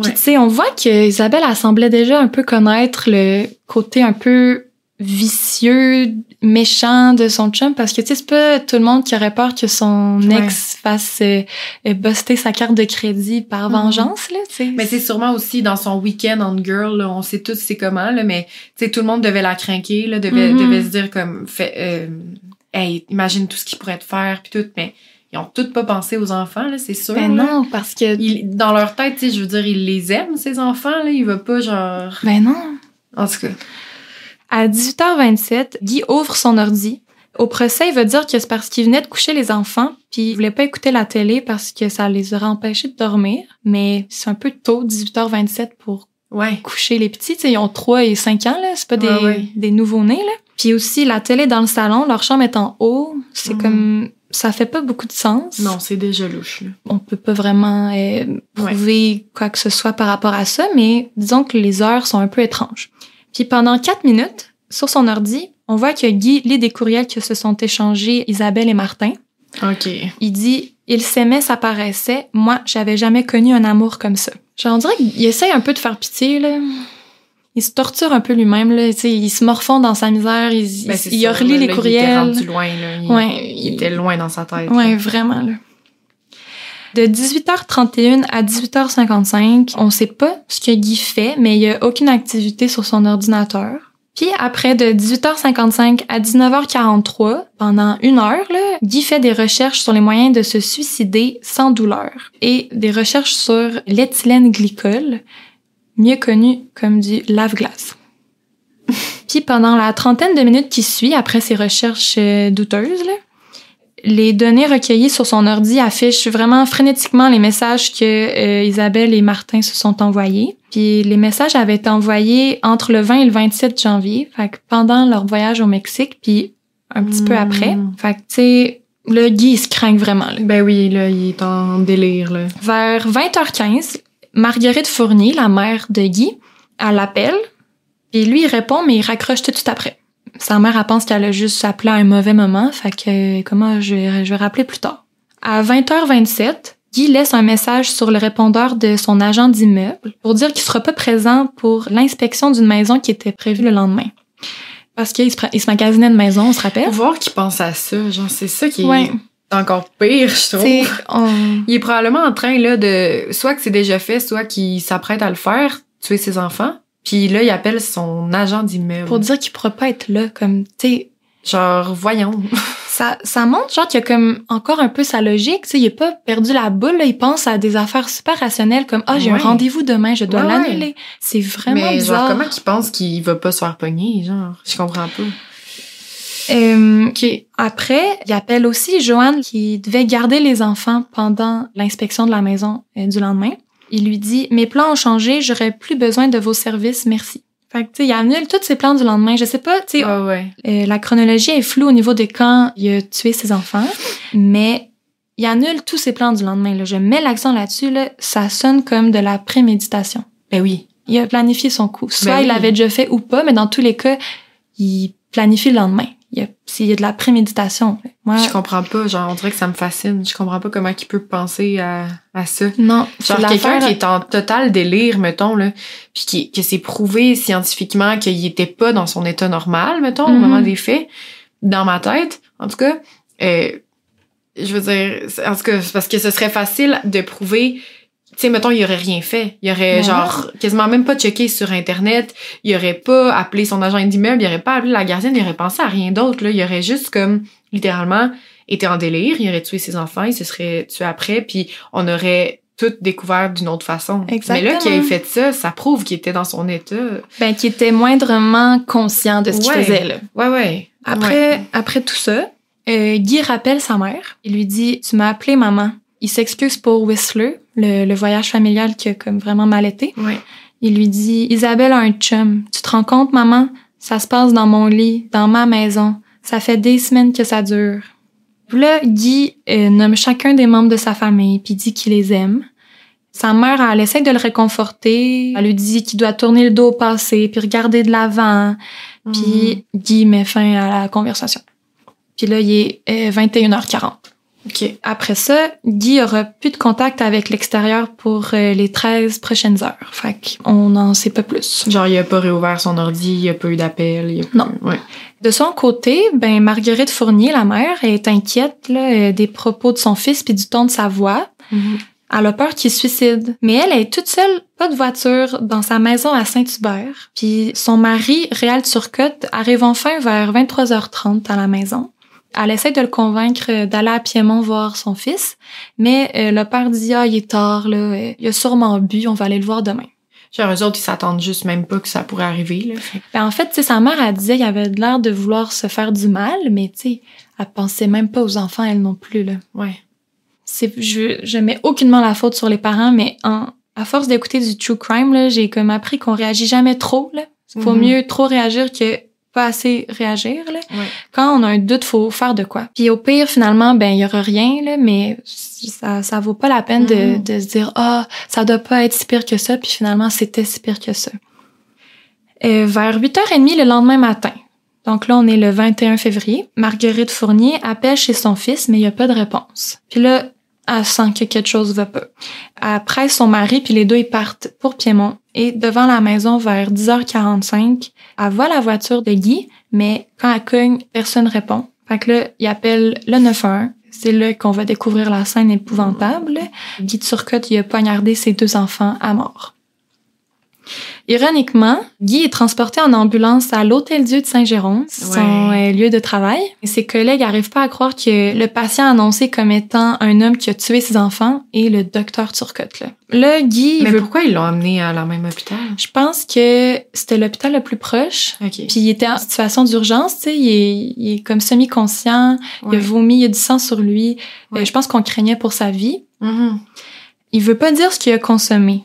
Puis tu sais, on voit que Isabelle, elle semblait déjà un peu connaître le côté un peu vicieux, méchant de son chum, parce que tu sais, c'est pas tout le monde qui aurait peur que son ex fasse buster sa carte de crédit par vengeance, là, tu sais. Mais c'est sûrement aussi dans son week-end on girl, là, on sait tous c'est comment, là, mais tu sais, tout le monde devait la craquer, là, devait se dire comme, hey, imagine tout ce qu'il pourrait te faire, puis tout, mais ils ont tous pas pensé aux enfants, là, c'est sûr. Ben non, parce que... dans leur tête, tu sais, je veux dire, ils les aiment, ces enfants, là, il va pas, genre... Ben non. En tout cas. À 18h27, Guy ouvre son ordi. Au procès, il va dire que c'est parce qu'il venait de coucher les enfants, puis il voulait pas écouter la télé parce que ça les aurait empêchés de dormir. Mais c'est un peu tôt, 18h27, pour coucher les petits. T'sais, ils ont 3 et 5 ans, là. C'est pas des nouveau-nés, là. Puis aussi, la télé dans le salon, leur chambre est en haut. C'est comme... Ça fait pas beaucoup de sens. Non, c'est déjà louche, là. On peut pas vraiment prouver quoi que ce soit par rapport à ça, mais disons que les heures sont un peu étranges. Puis pendant 4 minutes, sur son ordi, on voit que Guy lit des courriels que se sont échangés Isabelle et Martin. OK. Il dit « Il s'aimait, ça paraissait. Moi, j'avais jamais connu un amour comme ça. » Genre, on dirait qu'il essaye un peu de faire pitié, là. Il se torture un peu lui-même, là. Tu sais, il se morfond dans sa misère. Il relit les courriels. Il était rendu loin, là. Il était loin dans sa tête. Ouais, vraiment, là. De 18h31 à 18h55, on sait pas ce que Guy fait, mais il y a aucune activité sur son ordinateur. Puis après, de 18h55 à 19h43, pendant 1 heure, là, Guy fait des recherches sur les moyens de se suicider sans douleur et des recherches sur l'éthylène glycol, mieux connu comme du lave-glace. Puis pendant la 30aine de minutes qui suit, après ces recherches douteuses, là, les données recueillies sur son ordi affichent vraiment frénétiquement les messages que Isabelle et Martin se sont envoyés. Puis les messages avaient été envoyés entre le 20 et le 27 janvier, fait que pendant leur voyage au Mexique, puis un petit peu après. Fait que, tu sais, le Guy, il se craint vraiment, là. Ben oui, là, il est en délire, là. Vers 20h15, Marguerite Fournier, la mère de Guy, elle l'appelle, puis lui, il répond, mais il raccroche tout de suite après. Sa mère, elle pense qu'elle a juste appelé à un mauvais moment, fait que, comment, je vais rappeler plus tard. À 20h27, Guy laisse un message sur le répondeur de son agent d'immeuble pour dire qu'il sera pas présent pour l'inspection d'une maison qui était prévue le lendemain. Parce qu'il se magasinait de maison, on se rappelle. Faut voir qu'il pense à ça, genre, c'est ça qui est encore pire, je trouve. Il est probablement en train, là, de, soit que c'est déjà fait, soit qu'il s'apprête à le faire, tuer ses enfants. Puis là, il appelle son agent d'immeuble. Pour dire qu'il pourra pas être là, comme, tu sais... Genre, voyons. ça montre, genre, qu'il y a comme encore un peu sa logique, tu sais, il a pas perdu la boule, là, il pense à des affaires super rationnelles, comme, j'ai un rendez-vous demain, je dois l'annuler. Ouais. C'est vraiment bizarre. Genre, comment qu'il pense qu'il va pas se faire pogner, genre? Je comprends pas. Okay. Après, il appelle aussi Joanne, qui devait garder les enfants pendant l'inspection de la maison du lendemain. Il lui dit « Mes plans ont changé, j'aurais plus besoin de vos services, merci. » Fait que, tu sais, il annule tous ses plans du lendemain. Je sais pas, tu sais, la chronologie est floue au niveau de quand il a tué ses enfants, mais il annule tous ses plans du lendemain. Là. Je mets l'accent là-dessus, là, ça sonne comme de la préméditation. Ben oui. Il a planifié son coup. Soit il l'avait déjà fait ou pas, mais dans tous les cas, il planifie le lendemain. Il y a de la préméditation. Moi, je comprends pas, genre, on dirait que ça me fascine. Je comprends pas comment il peut penser à ça. Non. Genre, quelqu'un qui est en total délire, mettons, là, puis que c'est prouvé scientifiquement qu'il était pas dans son état normal, mettons, au moment des faits, dans ma tête, en tout cas, je veux dire, en tout cas, c'est parce que ce serait facile de prouver. Tu sais, mettons, il aurait rien fait. Il aurait, genre, quasiment même pas checké sur Internet. Il aurait pas appelé son agent d'immeuble. Il aurait pas appelé la gardienne. Il aurait pensé à rien d'autre, là. Il aurait juste, comme, littéralement, été en délire. Il aurait tué ses enfants. Il se serait tué après. Puis on aurait tout découvert d'une autre façon. Exactement. Mais là, qu'il ait fait ça prouve qu'il était dans son état. Ben, qu'il était moindrement conscient de ce qu'il faisait, là. Ouais. Après tout ça, Guy rappelle sa mère. Il lui dit « Tu m'as appelé, maman. » Il s'excuse pour Whistler, le voyage familial qui a comme vraiment mal été. Ouais. Il lui dit « Isabelle a un chum. Tu te rends compte, maman? Ça se passe dans mon lit, dans ma maison. Ça fait des semaines que ça dure. » Puis là, Guy nomme chacun des membres de sa famille puis dit qu'il les aime. Sa mère, elle essaie de le réconforter. Elle lui dit qu'il doit tourner le dos au passé puis regarder de l'avant. Puis Guy met fin à la conversation. Puis là, il est 21h40. OK. Après ça, Guy aura plus de contact avec l'extérieur pour les 13 prochaines heures. Fait qu'on n'en sait pas plus. Genre, il a pas réouvert son ordi, il a pas eu d'appel. Non. Ouais. De son côté, Marguerite Fournier, la mère, est inquiète là, des propos de son fils puis du ton de sa voix. Elle a peur qu'il se suicide. Mais elle est toute seule, pas de voiture, dans sa maison à Saint-Hubert. Puis son mari, Réal Turcotte, arrive enfin vers 23h30 à la maison. Elle essaie de le convaincre d'aller à Piémont voir son fils, mais le père dit « Ah, il est tard, là, il a sûrement bu, on va aller le voir demain. » Genre, eux autres, ils s'attendent juste même pas que ça pourrait arriver, là. En fait, tu sais, sa mère, elle disait qu'il avait l'air de vouloir se faire du mal, mais tu sais, elle pensait même pas aux enfants, elle non plus, là. Ouais. Je mets aucunement la faute sur les parents, mais à force d'écouter du true crime, là, j'ai comme appris qu'on réagit jamais trop, là. Faut mieux trop réagir que pas assez réagir, là. Ouais. Quand on a un doute, faut faire de quoi. Puis au pire, finalement, il y aura rien, là, mais ça vaut pas la peine de se dire, ça doit pas être si pire que ça, puis finalement, c'était si pire que ça. Vers 8h30 le lendemain matin, donc là, on est le 21 février, Marguerite Fournier appelle chez son fils, mais il y a pas de réponse. Puis là, elle sent que quelque chose va pas. Elle presse son mari, puis les deux, ils partent pour Piémont. Et devant la maison, vers 10h45, elle voit la voiture de Guy, mais quand elle cogne, personne répond. Fait que là, il appelle le 911. C'est là qu'on va découvrir la scène épouvantable. Guy Turcotte, il a poignardé ses 2 enfants à mort. Ironiquement, Guy est transporté en ambulance à l'Hôtel-Dieu de Saint-Jérôme, son lieu de travail. Ses collègues n'arrivent pas à croire que le patient annoncé comme étant un homme qui a tué ses enfants est le docteur Turcotte. Là, Guy... Mais pourquoi ils l'ont amené à la même hôpital? Je pense que c'était l'hôpital le plus proche. Okay. Puis il était en situation d'urgence, tu sais, il est comme semi-conscient, il a vomi, il y a du sang sur lui. Je pense qu'on craignait pour sa vie. Mm-hmm. Il veut pas dire ce qu'il a consommé.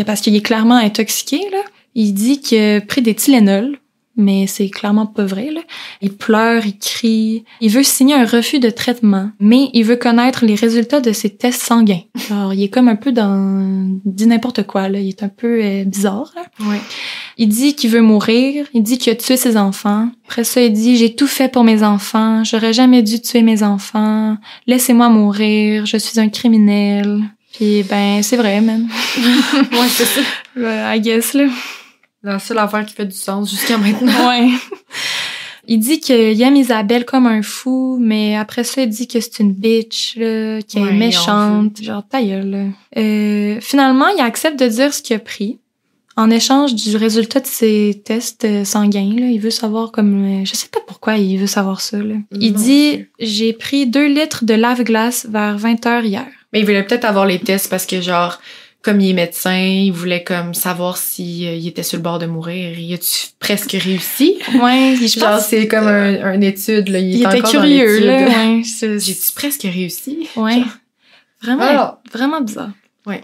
Parce qu'il est clairement intoxiqué, là. Il dit qu'il a pris des Tylenol, mais c'est clairement pas vrai, là. Il pleure, il crie. Il veut signer un refus de traitement, mais il veut connaître les résultats de ses tests sanguins. Alors, il est comme un peu dit n'importe quoi, là. Il est un peu bizarre, là. Ouais. Il dit qu'il veut mourir. Il dit qu'il a tué ses enfants. Après ça, il dit « J'ai tout fait pour mes enfants. J'aurais jamais dû tuer mes enfants. Laissez-moi mourir. Je suis un criminel. » Puis, ben, c'est vrai, même. Ouais, c'est ça. I guess, là. La seule affaire qui fait du sens jusqu'à maintenant. Ouais. Il dit qu'il aime Isabelle comme un fou, mais après ça, il dit que c'est une bitch, là, qu'elle est méchante. Genre, ta gueule, là. Finalement, il accepte de dire ce qu'il a pris. En échange du résultat de ses tests sanguins, là, il veut savoir comme... je sais pas pourquoi il veut savoir ça, là. Il dit « J'ai pris 2 litres de lave-glace vers 20h hier. » Mais il voulait peut-être avoir les tests parce que, genre, comme il est médecin, il voulait comme savoir si il était sur le bord de mourir. Il a-tu presque réussi? Ouais, je pense... c'est comme une étude, là. Il était encore curieux, là. Ouais, j'ai-tu presque réussi? Ouais. Genre. Vraiment bizarre. Ouais.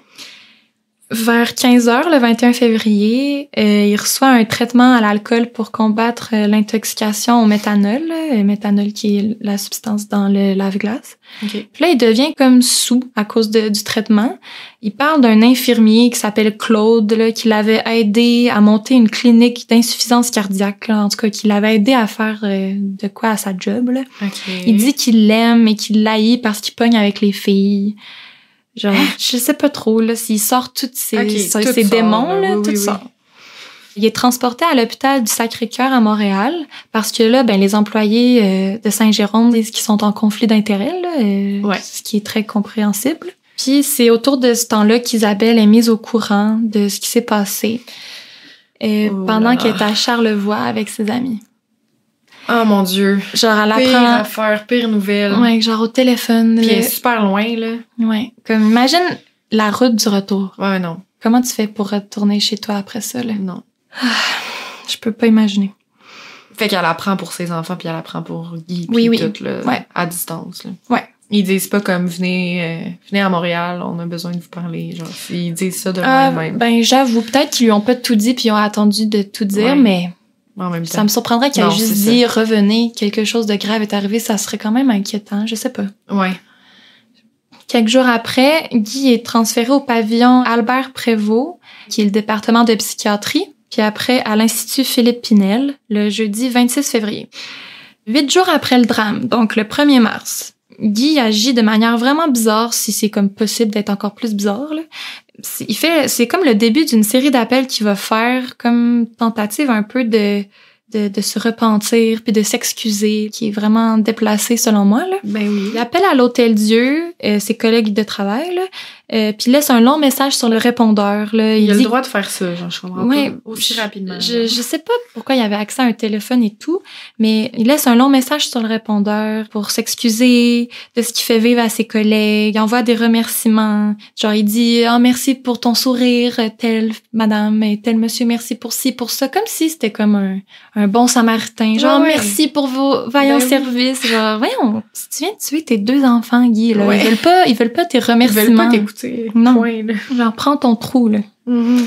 Vers 15h, le 21 février, il reçoit un traitement à l'alcool pour combattre l'intoxication au méthanol. Le méthanol qui est la substance dans le lave-glace. Okay. Puis là, il devient comme saoul à cause du traitement. Il parle d'un infirmier qui s'appelle Claude, là, qui l'avait aidé à monter une clinique d'insuffisance cardiaque. Là, en tout cas, qui l'avait aidé à faire de quoi à sa job. Là. Okay. Il dit qu'il l'aime et qu'il l'haït parce qu'il pogne avec les filles. Genre, je sais pas trop, là, s'il sort tous ces démons, là, tout ça. Il est transporté à l'hôpital du Sacré-Cœur à Montréal parce que là, ben, les employés de Saint-Jérôme disent qu'ils sont en conflit d'intérêts, là, ce qui est très compréhensible. Puis c'est autour de ce temps-là qu'Isabelle est mise au courant de ce qui s'est passé pendant qu'elle est à Charlevoix avec ses amis. Oh mon Dieu. Genre, elle pire apprend... affaire, pire nouvelle. Ouais, genre au téléphone. Puis elle est super loin, là. Ouais. Comme, imagine la route du retour. Ouais, non. Comment tu fais pour retourner chez toi après ça, là? Non. Je peux pas imaginer. Fait qu'elle apprend pour ses enfants, puis elle apprend pour Guy, puis tout, là, à distance, là. Ouais. Ils disent pas comme, venez à Montréal, on a besoin de vous parler, genre, ils disent ça de même. Ben, j'avoue, peut-être qu'ils lui ont pas tout dit, puis ils ont attendu de tout dire, mais... En même temps. Ça me surprendrait qu'elle ait juste dit « Revenez, quelque chose de grave est arrivé », ça serait quand même inquiétant, je sais pas. Ouais. Quelques jours après, Guy est transféré au pavillon Albert Prévost, qui est le département de psychiatrie, puis après à l'Institut Philippe Pinel, le jeudi 26 février. 8 jours après le drame, donc le 1er mars, Guy agit de manière vraiment bizarre, si c'est comme possible d'être encore plus bizarre, là. C'est comme le début d'une série d'appels qu'il va faire comme tentative un peu de se repentir puis de s'excuser, qui est vraiment déplacé selon moi, là. Ben oui. Il appelle à l'Hôtel-Dieu, ses collègues de travail, là, puis laisse un long message sur le répondeur, là. Il a le droit de faire ça, genre, je comprends pas. Aussi rapidement. Je sais pas pourquoi il avait accès à un téléphone et tout, mais il laisse un long message sur le répondeur pour s'excuser de ce qu'il fait vivre à ses collègues, il envoie des remerciements. Genre, il dit « Ah, merci pour ton sourire, telle madame et tel monsieur, merci pour ci, pour ça », comme si c'était comme un bon samaritain. Genre, merci pour vos vaillants services. Genre, voyons, si tu viens de tuer tes 2 enfants, Guy, là, ils veulent pas tes remerciements. Ils veulent pas t'écouter. Non. Point, là. Genre, prends ton trou, là. Mm-hmm.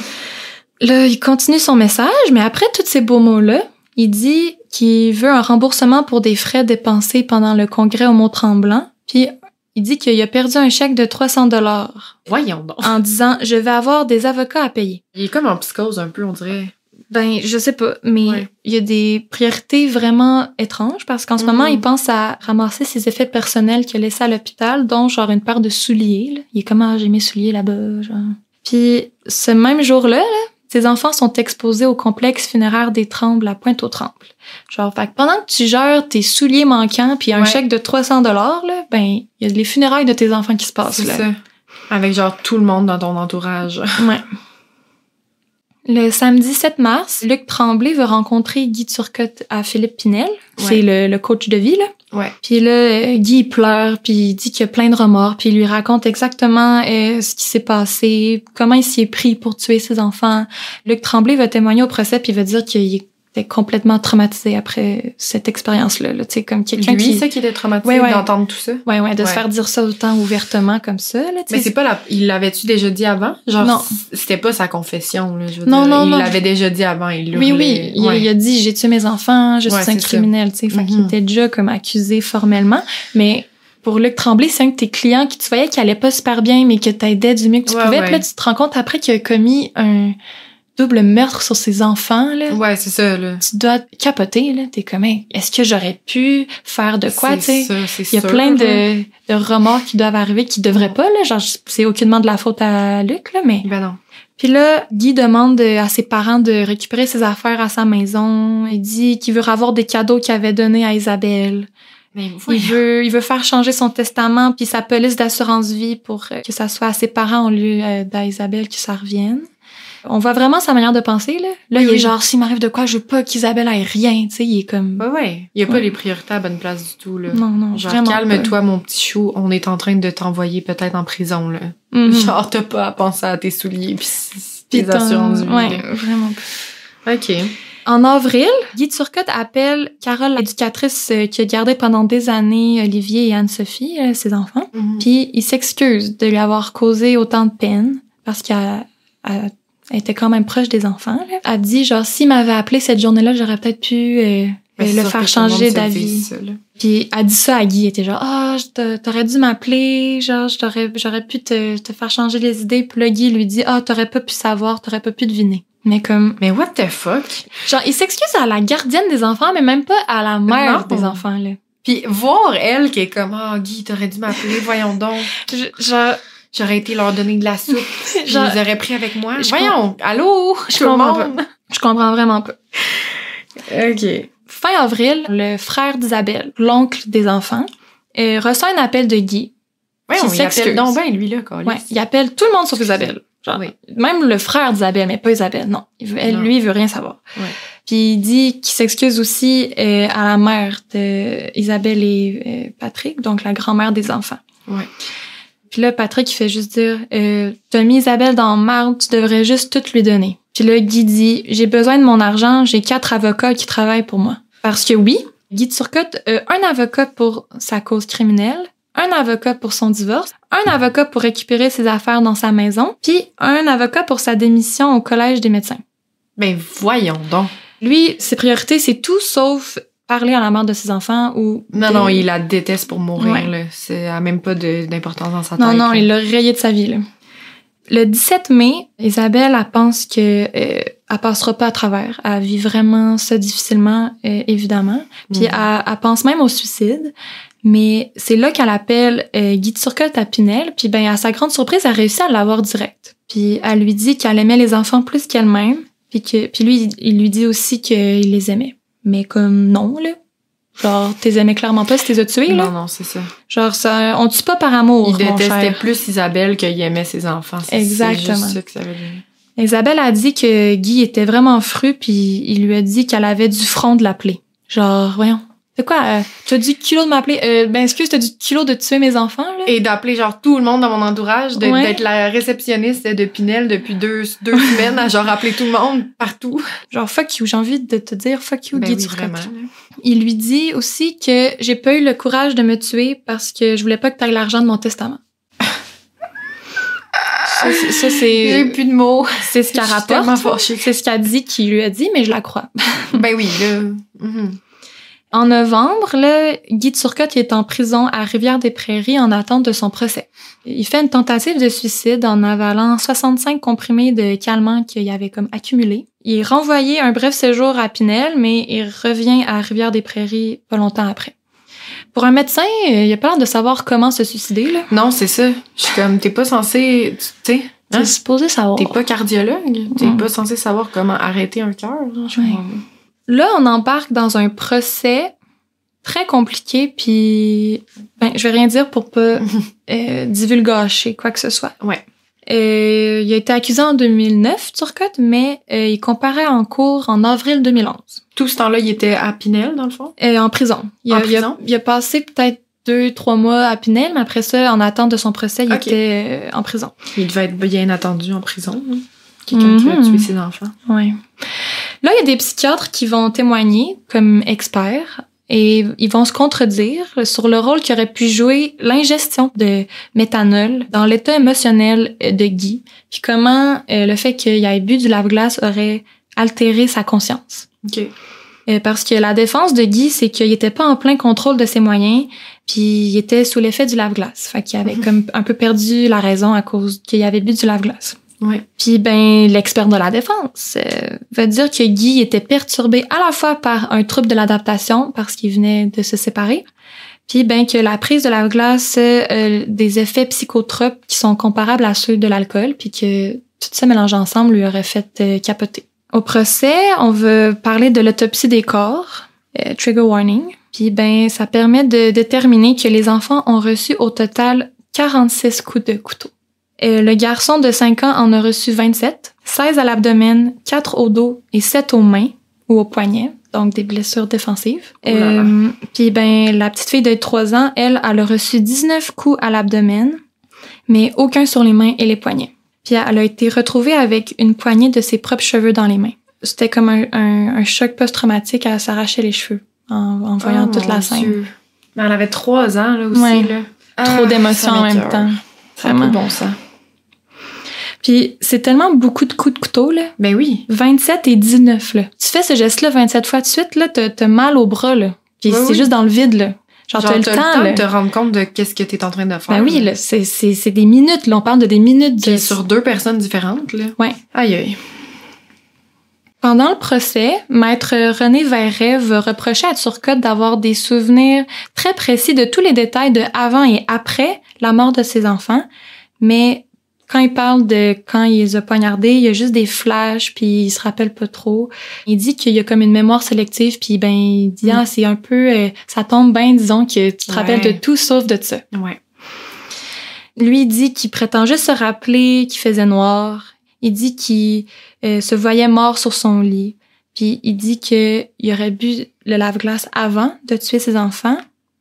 Là, il continue son message, mais après tous ces beaux mots-là, il dit qu'il veut un remboursement pour des frais dépensés pendant le congrès au Mont-Tremblant, puis il dit qu'il a perdu un chèque de 300$. Voyons donc. En disant « Je vais avoir des avocats à payer ». Il est comme en psychose un peu, on dirait. Ben, je sais pas, mais il y a des priorités vraiment étranges parce qu'en ce moment, il pense à ramasser ses effets personnels qu'il a laissés à l'hôpital, dont genre une paire de souliers, là. Il est comme « Ah, j'ai mes souliers là-bas », genre. Puis ce même jour-là, ses enfants sont exposés au complexe funéraire des Trembles à Pointe-aux-Trembles. Genre, fait que pendant que tu gères tes souliers manquants puis un chèque de 300$, là, ben, il y a les funérailles de tes enfants qui se passent, là. C'est ça. Avec genre tout le monde dans ton entourage. Ouais. Le samedi 7 mars, Luc Tremblay veut rencontrer Guy Turcotte à Philippe Pinel. C'est le coach de vie, là. Ouais. Puis là, Guy il pleure, puis il dit qu'il a plein de remords, puis il lui raconte exactement ce qui s'est passé, comment il s'y est pris pour tuer ses enfants. Luc Tremblay va témoigner au procès, puis il va dire qu'il était complètement traumatisé après cette expérience-là. Tu sais, comme quelqu'un lui, ça qui était traumatisé d'entendre tout ça. Ouais, de se faire dire ça autant ouvertement comme ça. Là, mais c'est pas il l'avait-tu déjà dit avant? Genre, non. C'était pas sa confession, là, je veux dire. Non. Il l'avait déjà dit avant, il Oui. Il a dit, j'ai tué mes enfants, je suis un criminel, tu sais. Fait qu'il était déjà comme accusé formellement. Mais pour Luc Tremblay, c'est un de tes clients qui tu voyais qu'il allait pas super bien, mais que t'aidais du mieux que tu pouvais. Puis là, tu te rends compte après qu'il a commis un double meurtre sur ses enfants, là. Ouais, c'est ça, là. Tu dois capoter, là. T'es comme, est-ce que j'aurais pu faire de quoi, tu sais? Il y a plein de remords qui doivent arriver qui devraient pas, là. Genre, c'est aucunement de la faute à Luc, là, mais. Ben non. Puis là, Guy demande à ses parents de récupérer ses affaires à sa maison. Il dit qu'il veut avoir des cadeaux qu'il avait donnés à Isabelle. Mais il veut faire changer son testament puis sa police d'assurance vie pour que ça soit à ses parents au lieu d'Isabelle que ça revienne. On voit vraiment sa manière de penser, là. Là, il est genre, s'il m'arrive de quoi, je veux pas qu'Isabelle ait rien, tu sais, il est comme... Ouais. Il y a pas les priorités à la bonne place du tout, là. Non, genre, vraiment calme-toi, mon petit chou, on est en train de t'envoyer peut-être en prison, là. Genre, t'as pas à penser à tes souliers pis tes assurances vie. Ouais, vraiment pas. OK. En avril, Guy Turcotte appelle Carole, l'éducatrice qui a gardé pendant des années Olivier et Anne-Sophie, ses enfants, puis il s'excuse de lui avoir causé autant de peine parce qu'elle était quand même proche des enfants. Là. Elle dit, genre, s'il m'avait appelé cette journée-là, j'aurais peut-être pu le faire changer d'avis. Puis elle dit ça à Guy, elle était genre, t'aurais dû m'appeler, genre, j'aurais pu te faire changer les idées. Puis là, Guy lui dit, t'aurais pas pu savoir, t'aurais pas pu deviner. Mais comme... Mais what the fuck? Genre, il s'excuse à la gardienne des enfants, mais même pas à la mère des enfants, là. Puis voir elle qui est comme, Guy, t'aurais dû m'appeler, voyons donc. J'aurais été leur donner de la soupe. Je les aurais pris avec moi. Voyons, allô? Je comprends pas. Je comprends vraiment pas. OK. Fin avril, le frère d'Isabelle, l'oncle des enfants, reçoit un appel de Guy. Ouais, il appelle donc ben lui, là, ouais, il appelle tout le monde sauf Isabelle. Genre, même le frère d'Isabelle, mais pas Isabelle, non. Lui, il veut rien savoir. Ouais. Puis il dit qu'il s'excuse aussi à la mère d'Isabelle et Patrick, donc la grand-mère des enfants. Ouais. Puis là, Patrick, il fait juste dire, t'as mis Isabelle dans le marde, tu devrais juste tout lui donner. Puis là, Guy dit, j'ai besoin de mon argent, j'ai 4 avocats qui travaillent pour moi. Parce que oui, Guy Turcotte a un avocat pour sa cause criminelle, un avocat pour son divorce, un avocat pour récupérer ses affaires dans sa maison, puis un avocat pour sa démission au collège des médecins. Ben voyons donc. Lui, ses priorités, c'est tout sauf parler à la mère de ses enfants ou... Non, il la déteste pour mourir, ouais. Là. Ça a même pas d'importance dans sa tête. Non, il l'a rayé de sa vie, là. Le 17 mai, Isabelle, elle pense que elle passera pas à travers. Elle vit vraiment ça difficilement, évidemment. Puis elle pense même au suicide. Mais c'est là qu'elle appelle Guy Turcotte à Pinel. Puis à sa grande surprise, elle réussit à l'avoir direct. Puis elle lui dit qu'elle aimait les enfants plus qu'elle-même. Puis lui, il lui dit aussi qu'il les aimait. Mais comme non, là. Genre, t'es aimais clairement pas si t'es as tués, là. Non, c'est ça. Genre, ça, on tue pas par amour, il mon cher. détestait plus Isabelle qu'il aimait ses enfants. Exactement. C'est juste ça que ça veut dire. Isabelle a dit que Guy était vraiment fru, puis il lui a dit qu'elle avait du front de l'appeler. Genre, voyons. C'est quoi? T'as du culot de m'appeler? Excuse, t'as du culot de tuer mes enfants, là? Et d'appeler, genre, tout le monde dans mon entourage, d'être la réceptionniste de Pinel depuis deux semaines, à genre appeler tout le monde partout. Genre, fuck you. J'ai envie de te dire fuck you, Guy Turcotte. Vraiment. Il lui dit aussi que j'ai pas eu le courage de me tuer parce que je voulais pas que t'ailles l'argent de mon testament. Ça, c'est... J'ai plus de mots. C'est ce qu'elle rapporte. C'est ce qu'elle dit qu'il lui a dit, mais je la crois. Ben oui, là... En novembre, là, Guy Turcotte est en prison à Rivière-des-Prairies en attente de son procès. Il fait une tentative de suicide en avalant 65 comprimés de calmants qu'il avait comme accumulés. Il est renvoyé un bref séjour à Pinel, mais il revient à Rivière-des-Prairies pas longtemps après. Pour un médecin, il a pas l'air de savoir comment se suicider, là. Non, c'est ça. Je suis comme, t'es pas censé, tu sais... T'es supposé savoir. T'es pas cardiologue. T'es pas censé savoir comment arrêter un cœur. Là, on embarque dans un procès très compliqué, puis je vais rien dire pour pas divulgacher quoi que ce soit. Ouais. Il a été accusé en 2009, Turcotte, mais il comparait en cours en avril 2011. Tout ce temps-là, il était à Pinel, dans le fond? En prison. Il a passé peut-être 2-3 mois à Pinel, mais après ça, en attente de son procès, il était en prison. Il devait être bien attendu en prison, hein? Quelqu'un qui a tué ses enfants. Oui. Là, il y a des psychiatres qui vont témoigner comme experts et ils vont se contredire sur le rôle qu'aurait pu jouer l'ingestion de méthanol dans l'état émotionnel de Guy, puis comment le fait qu'il ait bu du lave-glace aurait altéré sa conscience. OK. Parce que la défense de Guy, c'est qu'il était pas en plein contrôle de ses moyens, puis il était sous l'effet du lave-glace. Fait qu'il avait comme un peu perdu la raison à cause qu'il avait bu du lave-glace. Ouais. Puis l'expert de la défense veut dire que Guy était perturbé à la fois par un trouble de l'adaptation parce qu'il venait de se séparer, puis que la prise de lave-glace des effets psychotropes qui sont comparables à ceux de l'alcool, puis que tout ça mélangé ensemble lui aurait fait capoter. Au procès, on veut parler de l'autopsie des corps, trigger warning. Puis ça permet de déterminer que les enfants ont reçu au total 46 coups de couteau. Le garçon de 5 ans en a reçu 27, 16 à l'abdomen, 4 au dos et 7 aux mains ou aux poignets, donc des blessures défensives. Puis la petite fille de 3 ans, elle a reçu 19 coups à l'abdomen, mais aucun sur les mains et les poignets. Puis elle a été retrouvée avec une poignée de ses propres cheveux dans les mains. C'était comme un choc post-traumatique, elle s'arrachait les cheveux en voyant toute la scène. Dieu. Mais elle avait 3 ans là aussi. Ouais. Là. Trop d'émotions en même temps. C'est vraiment bon ça. Puis c'est tellement beaucoup de coups de couteau, là. Ben oui. 27 et 19, là. Tu fais ce geste-là 27 fois de suite, là, t'as mal au bras, là. Puis c'est juste dans le vide, là. Genre t'as le temps de te rendre compte de qu'est-ce que t'es en train de faire. Ben oui, là, c'est des minutes, là. On parle de des minutes. Puis sur 2 personnes différentes, là. Ouais. Aïe, aïe. Pendant le procès, maître René Verret va reprocher à Turcotte d'avoir des souvenirs très précis de tous les détails de avant et après la mort de ses enfants, mais quand il parle de quand il les a poignardés, il y a juste des flashs, puis il se rappelle pas trop. Il dit qu'il y a comme une mémoire sélective, puis il dit c'est un peu ça tombe bien, disons que tu te rappelles de tout sauf de ça. Ouais. Lui il dit qu'il prétend juste se rappeler qu'il faisait noir. Il dit qu'il se voyait mort sur son lit. Puis il dit qu'il aurait bu le lave-glace avant de tuer ses enfants,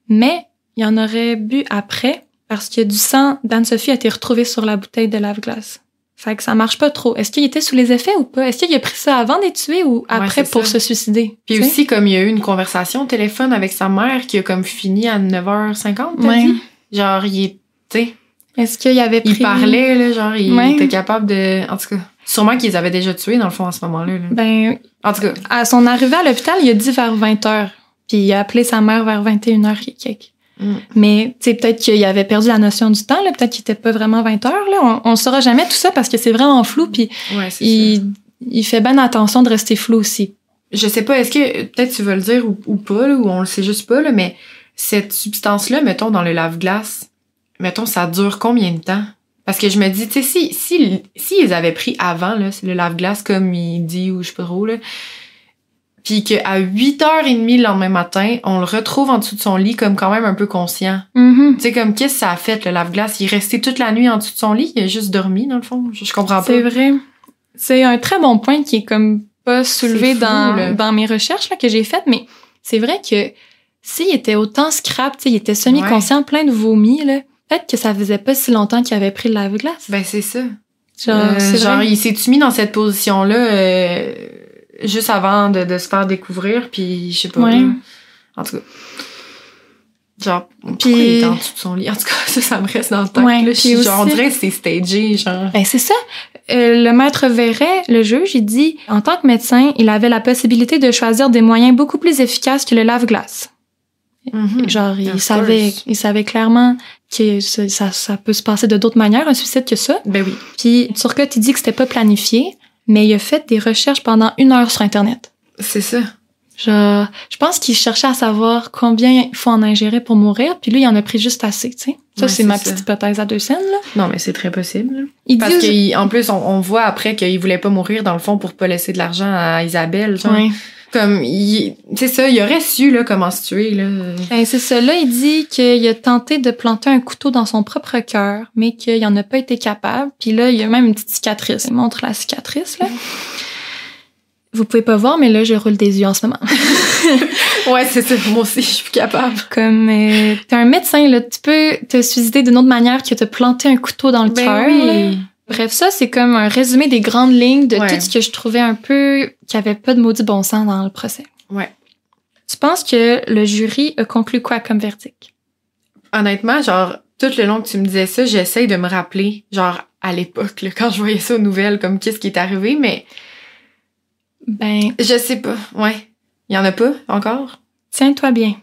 mais il en aurait bu après parce que du sang d'Anne-Sophie a été retrouvé sur la bouteille de lave-glace. Fait que ça marche pas trop. Est-ce qu'il était sous les effets ou pas? Est-ce qu'il a pris ça avant d'être tué ou après pour se suicider? Puis aussi, comme il y a eu une conversation au téléphone avec sa mère qui a comme fini à 9h50, t'as dit? Genre, tu sais... Est-ce qu'il avait pris... Il parlait, là, genre, il était capable de... En tout cas, sûrement qu'ils avaient déjà tué, dans le fond, à ce moment-là. Là. En tout cas... À son arrivée à l'hôpital, il a dit vers 20h. Puis il a appelé sa mère vers 21h et quelques. Mais, tu sais, peut-être qu'il avait perdu la notion du temps, là. Peut-être qu'il était pas vraiment 20h, là. On saura jamais tout ça parce que c'est vraiment flou, puis il fait bien attention de rester flou aussi. Je sais pas, est-ce que... Peut-être tu vas le dire ou pas, là, ou on le sait juste pas, là, mais cette substance-là, mettons, dans le lave-glace, mettons, ça dure combien de temps? Parce que je me dis, tu sais, si ils avaient pris avant, là, c'est le lave-glace, comme il dit, ou je sais pas trop, là, puis qu'à 8h30 le lendemain matin, on le retrouve en dessous de son lit comme quand même un peu conscient. Mm-hmm. Tu sais, comme, qu'est-ce que ça a fait, le lave-glace? Il est resté toute la nuit en dessous de son lit, il a juste dormi, dans le fond. Je comprends pas. C'est vrai. C'est un très bon point qui est comme pas soulevé dans mes recherches, là, que j'ai faites, mais c'est vrai que s'il était autant scrap, tu sais, il était semi-conscient, plein de vomi, là, peut-être que ça faisait pas si longtemps qu'il avait pris le lave-glace. Ben, c'est ça. Genre, il s'est-tu mis dans cette position-là juste avant de se faire découvrir, puis je sais pas. Là, en tout cas. Genre, pourquoi il était en dessous de son lit? En tout cas, ça me reste dans le temps. Ouais, là, aussi, genre, on dirait que c'est stagé, genre. Ben, c'est ça. Le maître Verret, le juge, il dit, en tant que médecin, il avait la possibilité de choisir des moyens beaucoup plus efficaces que le lave-glace. Mm-hmm. Genre, il savait clairement que ça peut se passer de d'autres manières, un suicide que ça. Ben oui. Puis Turcotte, il dit que c'était pas planifié, mais il a fait des recherches pendant 1 heure sur Internet. C'est ça. Genre, je pense qu'il cherchait à savoir combien il faut en ingérer pour mourir, puis lui, il en a pris juste assez, tu sais. Ça, c'est ma petite hypothèse à 2 scènes, là. Non, mais c'est très possible. Parce qu'en plus, on voit après qu'il voulait pas mourir, dans le fond, pour pas laisser de l'argent à Isabelle, genre. Ouais. Comme, c'est ça, il aurait su, là, comment se tuer, là. Ben, c'est ça. Là, il dit qu'il a tenté de planter un couteau dans son propre cœur, mais qu'il en a pas été capable. Puis là, il y a même une petite cicatrice. Il montre la cicatrice, là. Vous pouvez pas voir, mais là, je roule des yeux en ce moment. Ouais, c'est ça. Moi aussi, je suis capable. Comme, t'es un médecin, là. Tu peux te suicider d'une autre manière que de planter un couteau dans le cœur. Oui. Bref, ça, c'est comme un résumé des grandes lignes de tout ce que je trouvais un peu qui avait pas de maudit bon sens dans le procès. Ouais. Tu penses que le jury a conclu quoi comme verdict? Honnêtement, genre, tout le long que tu me disais ça, j'essaye de me rappeler, genre, à l'époque, là, quand je voyais ça aux nouvelles, comme qu'est-ce qui est arrivé, mais... Ben... Je sais pas. Ouais. Il y en a pas, encore? Tiens-toi bien.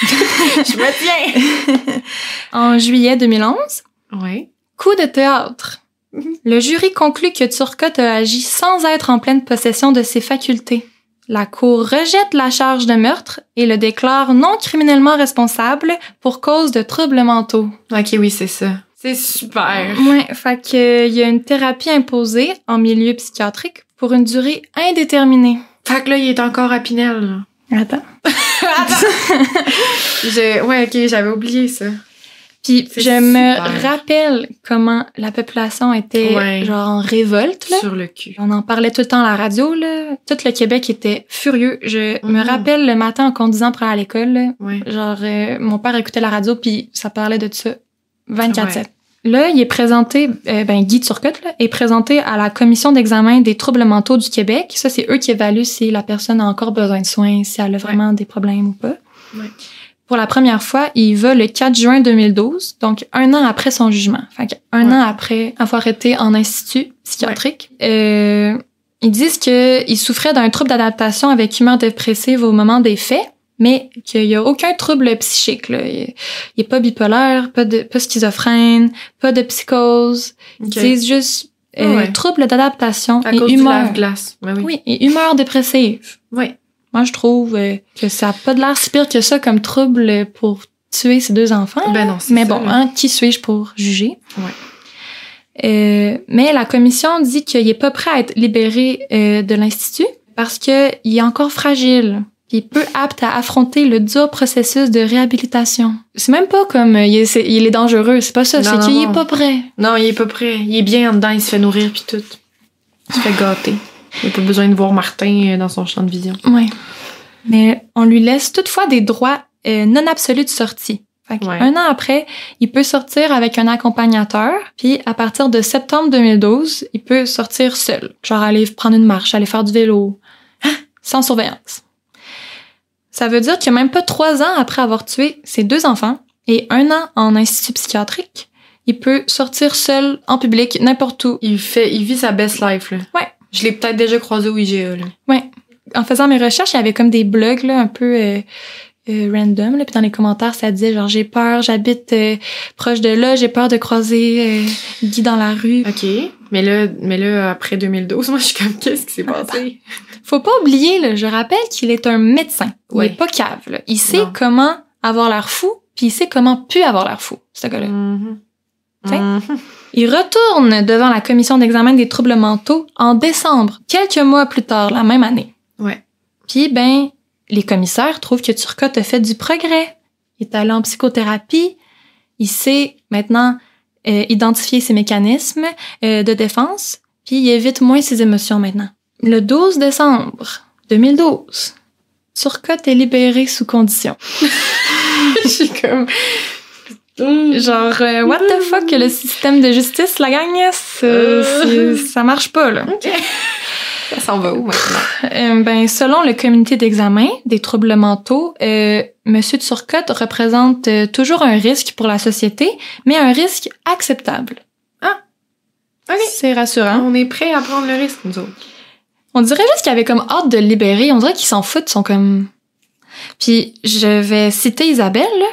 Je me tiens! En juillet 2011, Ouais. coup de théâtre. Le jury conclut que Turcotte a agi sans être en pleine possession de ses facultés. La Cour rejette la charge de meurtre et le déclare non criminellement responsable pour cause de troubles mentaux. Ok, oui, c'est ça. C'est super. Ouais, fait que il y a une thérapie imposée en milieu psychiatrique pour une durée indéterminée. Fait que là, il est encore à Pinel, là. Attends. Ouais, ok, j'avais oublié ça. Puis C'est je me super. rappelle comment la population était genre en révolte, là. Sur le cul. On en parlait tout le temps à la radio, là. Tout le Québec était furieux. Je me rappelle le matin en conduisant pour aller à l'école, là. Ouais. Genre, mon père écoutait la radio, puis ça parlait de ça 24/7. Là, il est présenté, Guy Turcotte, là, est présenté à la Commission d'examen des troubles mentaux du Québec. Ça, c'est eux qui évaluent si la personne a encore besoin de soins, si elle a vraiment des problèmes ou pas. Ouais. Pour la première fois, il va le 4 juin 2012, donc 1 an après son jugement. Fait que 1 an après avoir été en institut psychiatrique. Ils disent qu'il souffrait d'un trouble d'adaptation avec humeur dépressive au moment des faits, mais qu'il y a aucun trouble psychique, là. Il est pas bipolaire, pas schizophrène, pas de psychose. Okay. Ils disent juste trouble d'adaptation à et cause humeur. du lave-glace. Ben oui. Oui, et humeur dépressive. Oui. Moi, je trouve que ça a pas de l'air si pire que ça comme trouble pour tuer ses 2 enfants. Ben non, c'est mais ça, bon, là. hein, qui suis-je pour juger? Ouais. Mais la commission dit qu'il est pas prêt à être libéré de l'institut parce que il est encore fragile. Puis peu apte à affronter le dur processus de réhabilitation. C'est même pas comme il est dangereux, c'est pas ça, Non, c'est non, qu'il non. est pas prêt. Non, il est pas prêt. Il est bien en dedans, il se fait nourrir puis tout. Il se fait gâter. Il a pas besoin de voir Martin dans son champ de vision. Ouais. Mais on lui laisse toutefois des droits non absolus de sortie. Fait que 1 an après, il peut sortir avec un accompagnateur, puis à partir de septembre 2012, il peut sortir seul. Genre aller prendre une marche, aller faire du vélo, sans surveillance. Ça veut dire que même pas 3 ans après avoir tué ses 2 enfants et 1 an en institut psychiatrique, il peut sortir seul en public, n'importe où. Il vit sa best life, là. Ouais. Je l'ai peut-être déjà croisé au IGA, là. Ouais. En faisant mes recherches, il y avait comme des blogs, là, un peu random, là, puis dans les commentaires, ça disait genre, j'ai peur, j'habite proche de là, j'ai peur de croiser Guy dans la rue. OK. Mais là, après 2012, moi, je suis comme, qu'est-ce qui s'est passé? Faut pas oublier, là, je rappelle qu'il est un médecin. Ouais. Il est pas cave, là. Il sait Non. comment avoir l'air fou, puis il sait comment plus avoir l'air fou, ce gars-là. T'sais? Il retourne devant la commission d'examen des troubles mentaux en décembre, quelques mois plus tard, la même année. Ouais. Puis, les commissaires trouvent que Turcotte a fait du progrès. Il est allé en psychothérapie. Il sait maintenant identifier ses mécanismes de défense. Puis, il évite moins ses émotions maintenant. Le 12 décembre 2012, Turcotte est libéré sous condition. Je suis comme... Genre, what the fuck, le système de justice, la gang, ça marche pas, là. OK. Ça s'en va où, maintenant? Selon le comité d'examen des troubles mentaux, Monsieur Turcotte représente toujours un risque pour la société, mais un risque acceptable. Ah! OK. C'est rassurant. On est prêts à prendre le risque, nous autres. On dirait juste qu'il avait comme hâte de le libérer. On dirait qu'ils s'en foutent, ils sont comme... Puis, je vais citer Isabelle, là.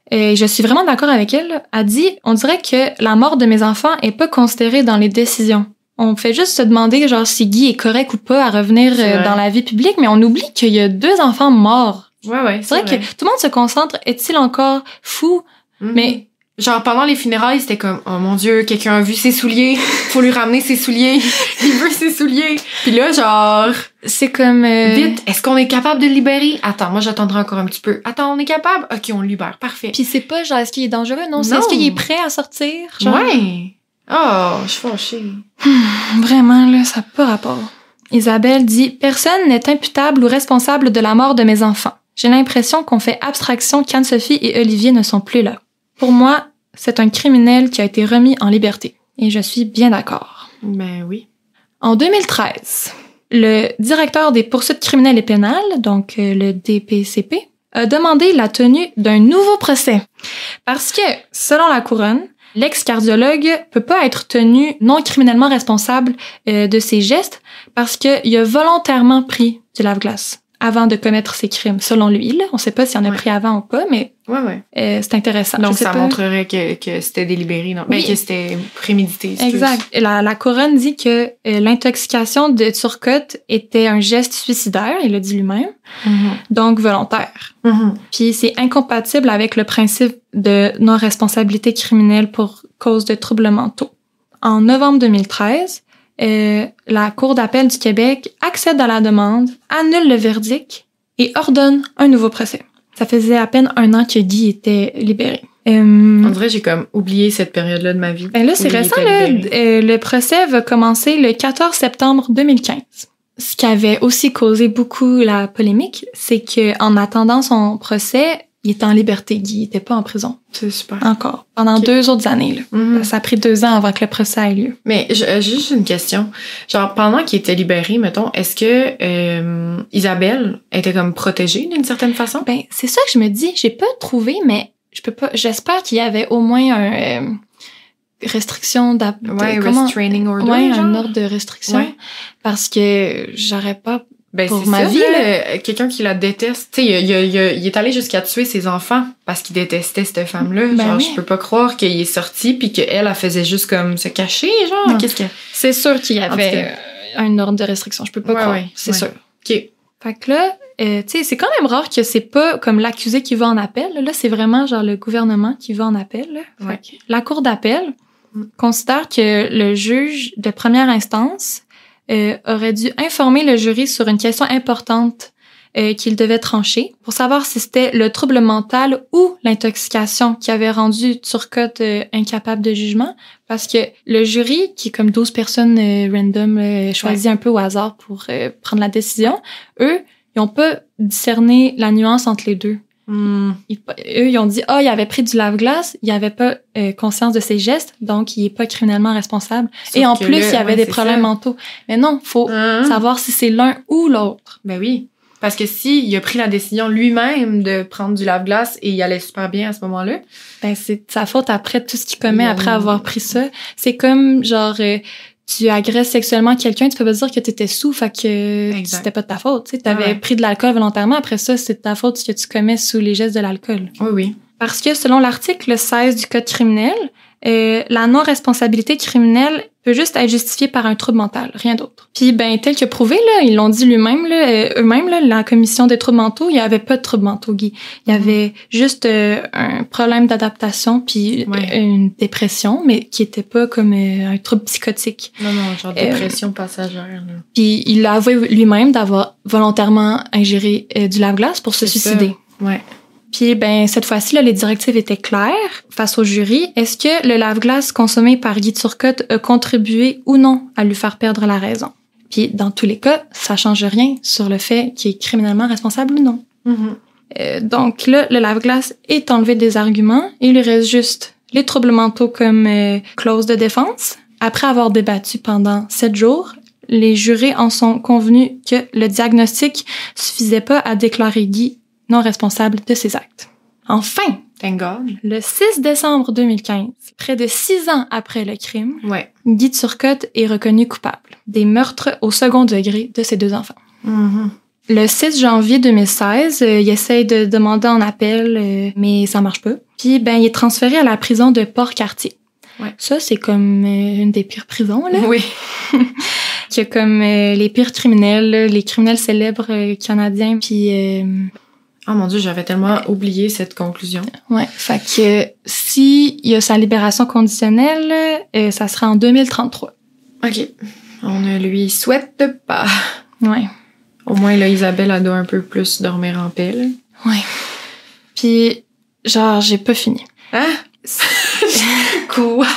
Et je suis vraiment d'accord avec elle, là. Elle dit, on dirait que la mort de mes enfants est pas considérée dans les décisions. On fait juste se demander, genre, si Guy est correct ou pas à revenir dans la vie publique, mais on oublie qu'il y a 2 enfants morts. Ouais, C'est vrai que tout le monde se concentre, est-il encore fou? Mais Genre, pendant les funérailles, c'était comme, oh mon Dieu, quelqu'un a vu ses souliers, faut lui ramener ses souliers, il veut ses souliers. Puis là, genre... C'est comme... Vite, est-ce qu'on est capable de le libérer? Attends, moi j'attendrai encore un petit peu. Attends, on est capable? Ok, on le libère, parfait. Puis c'est pas genre, est-ce qu'il est dangereux? Non, c'est est-ce qu'il est prêt à sortir? Genre... Ouais. Oh, je suis fâchée. Vraiment, là, ça n'a pas rapport. Isabelle dit « Personne n'est imputable ou responsable de la mort de mes enfants. J'ai l'impression qu'on fait abstraction qu'Anne-Sophie et Olivier ne sont plus là. Pour moi, c'est un criminel qui a été remis en liberté. Et je suis bien d'accord. » Ben oui. En 2013, le directeur des poursuites criminelles et pénales, donc le DPCP, a demandé la tenue d'un nouveau procès. Parce que, selon la couronne, l'ex-cardiologue peut pas être tenu non criminellement responsable de ses gestes parce qu'il a volontairement pris du lave-glace avant de commettre ses crimes, selon lui. Là. On sait pas s'il en a pris avant ou pas, mais c'est intéressant. Donc, ça montrerait que c'était délibéré, non? Oui. Ben, que c'était prémédité. Exact. La couronne dit que l'intoxication de Turcotte était un geste suicidaire, il l'a dit lui-même, donc volontaire. Puis c'est incompatible avec le principe de non-responsabilité criminelle pour cause de troubles mentaux. En novembre 2013, la Cour d'appel du Québec accède à la demande, annule le verdict et ordonne un nouveau procès. Ça faisait à peine 1 an que Guy était libéré. En vrai, j'ai comme oublié cette période-là de ma vie. Ben là, c'est récent. Là, le procès va commencer le 14 septembre 2015. Ce qui avait aussi causé beaucoup la polémique, c'est que en attendant son procès, il était en liberté, Guy. Il était pas en prison. C'est super. Encore. Pendant 2 autres années. Là. Ça a pris 2 ans avant que le procès ait lieu. Mais j'ai juste une question. Genre, pendant qu'il était libéré, mettons, est-ce que Isabelle était comme protégée d'une certaine façon? Ben, c'est ça que je me dis. J'ai pas trouvé, mais je peux pas. J'espère qu'il y avait au moins un restriction restraining order. Ouais, un ordre de restriction. Parce que j'aurais pas. Ben, pour c'est ma ça, vie, quelqu'un qui la déteste. Tu sais, il est allé jusqu'à tuer ses enfants parce qu'il détestait cette femme-là. Ben genre, oui. je peux pas croire qu'il est sorti puis qu'elle faisait juste comme se cacher, genre. Non. Qu'est-ce que... C'est sûr qu'il y avait un ordre de restriction. Je peux pas croire. C'est sûr. OK. Fait que là, tu sais, c'est quand même rare que c'est pas comme l'accusé qui va en appel. Là, c'est vraiment genre le gouvernement qui va en appel. Là. Fait que la Cour d'appel considère que le juge de première instance aurait dû informer le jury sur une question importante qu'il devait trancher pour savoir si c'était le trouble mental ou l'intoxication qui avait rendu Turcotte incapable de jugement. Parce que le jury, qui est comme 12 personnes random choisies un peu au hasard pour prendre la décision, eux, ils ont pas discerné la nuance entre les deux. Eux, ils ont dit « Ah, il avait pris du lave-glace, il avait pas conscience de ses gestes, donc il est pas criminellement responsable. Et en plus, il y avait des problèmes mentaux. » Mais non, faut savoir si c'est l'un ou l'autre. Ben oui. Parce que si il a pris la décision lui-même de prendre du lave-glace et il allait super bien à ce moment-là... Ben c'est de sa faute après tout ce qu'il commet après avoir pris ça. C'est comme, genre... tu agresses sexuellement quelqu'un, tu peux pas dire que t'étais sous, fait que c'était pas de ta faute. Tu avais pris de l'alcool volontairement, après ça, c'est de ta faute ce que tu commets sous les gestes de l'alcool. Oui. Parce que selon l'article 16 du Code criminel, la non-responsabilité criminelle peut juste être justifiée par un trouble mental, rien d'autre. Puis, ben, tel que prouvé, là, ils l'ont dit eux-mêmes, là, la commission des troubles mentaux, il y avait pas de trouble mentaux, Guy. Il y avait juste un problème d'adaptation puis une dépression, mais qui était pas comme un trouble psychotique. Non, genre dépression passagère. Là. Puis, il a avoué lui-même d'avoir volontairement ingéré du lave-glace pour se suicider. Ouais. Puis, ben, cette fois-ci, là, les directives étaient claires face au jury. Est-ce que le lave-glace consommé par Guy Turcotte a contribué ou non à lui faire perdre la raison? Puis, dans tous les cas, ça change rien sur le fait qu'il est criminellement responsable ou non. Donc là, le lave-glace est enlevé des arguments. Il lui reste juste les troubles mentaux comme clause de défense. Après avoir débattu pendant 7 jours, les jurés en sont convenus que le diagnostic suffisait pas à déclarer Guy non responsable de ses actes. Enfin, thank God. Le 6 décembre 2015, près de 6 ans après le crime, Guy Turcotte est reconnu coupable des meurtres au second degré de ses 2 enfants. Le 6 janvier 2016, il essaye de demander en appel, mais ça marche pas. Puis, ben, il est transféré à la prison de Port-Cartier. Ça, c'est comme une des pires prisons, là. Oui. Qui a comme les pires criminels, là, les criminels célèbres canadiens, puis... Oh mon Dieu, j'avais tellement oublié cette conclusion. Ouais, fait que si si il y a sa libération conditionnelle, ça sera en 2033. OK. On ne lui souhaite pas. Ouais. Au moins, là, Isabelle, elle doit un peu plus dormir en paix, là. Ouais. Puis, genre, j'ai pas fini. Hein? Quoi?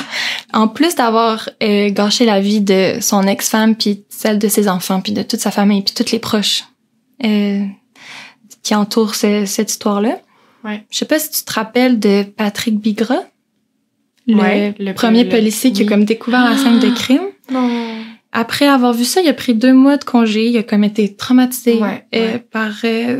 En plus d'avoir gâché la vie de son ex-femme, puis celle de ses enfants, puis de toute sa famille, puis tous les proches qui entourent cette histoire-là. Ouais. Je sais pas si tu te rappelles de Patrick Bigra, le premier le- policier qui a oui. comme découvert la scène de crime. Non. Après avoir vu ça, il a pris 2 mois de congé. Il a comme été traumatisé Ouais. par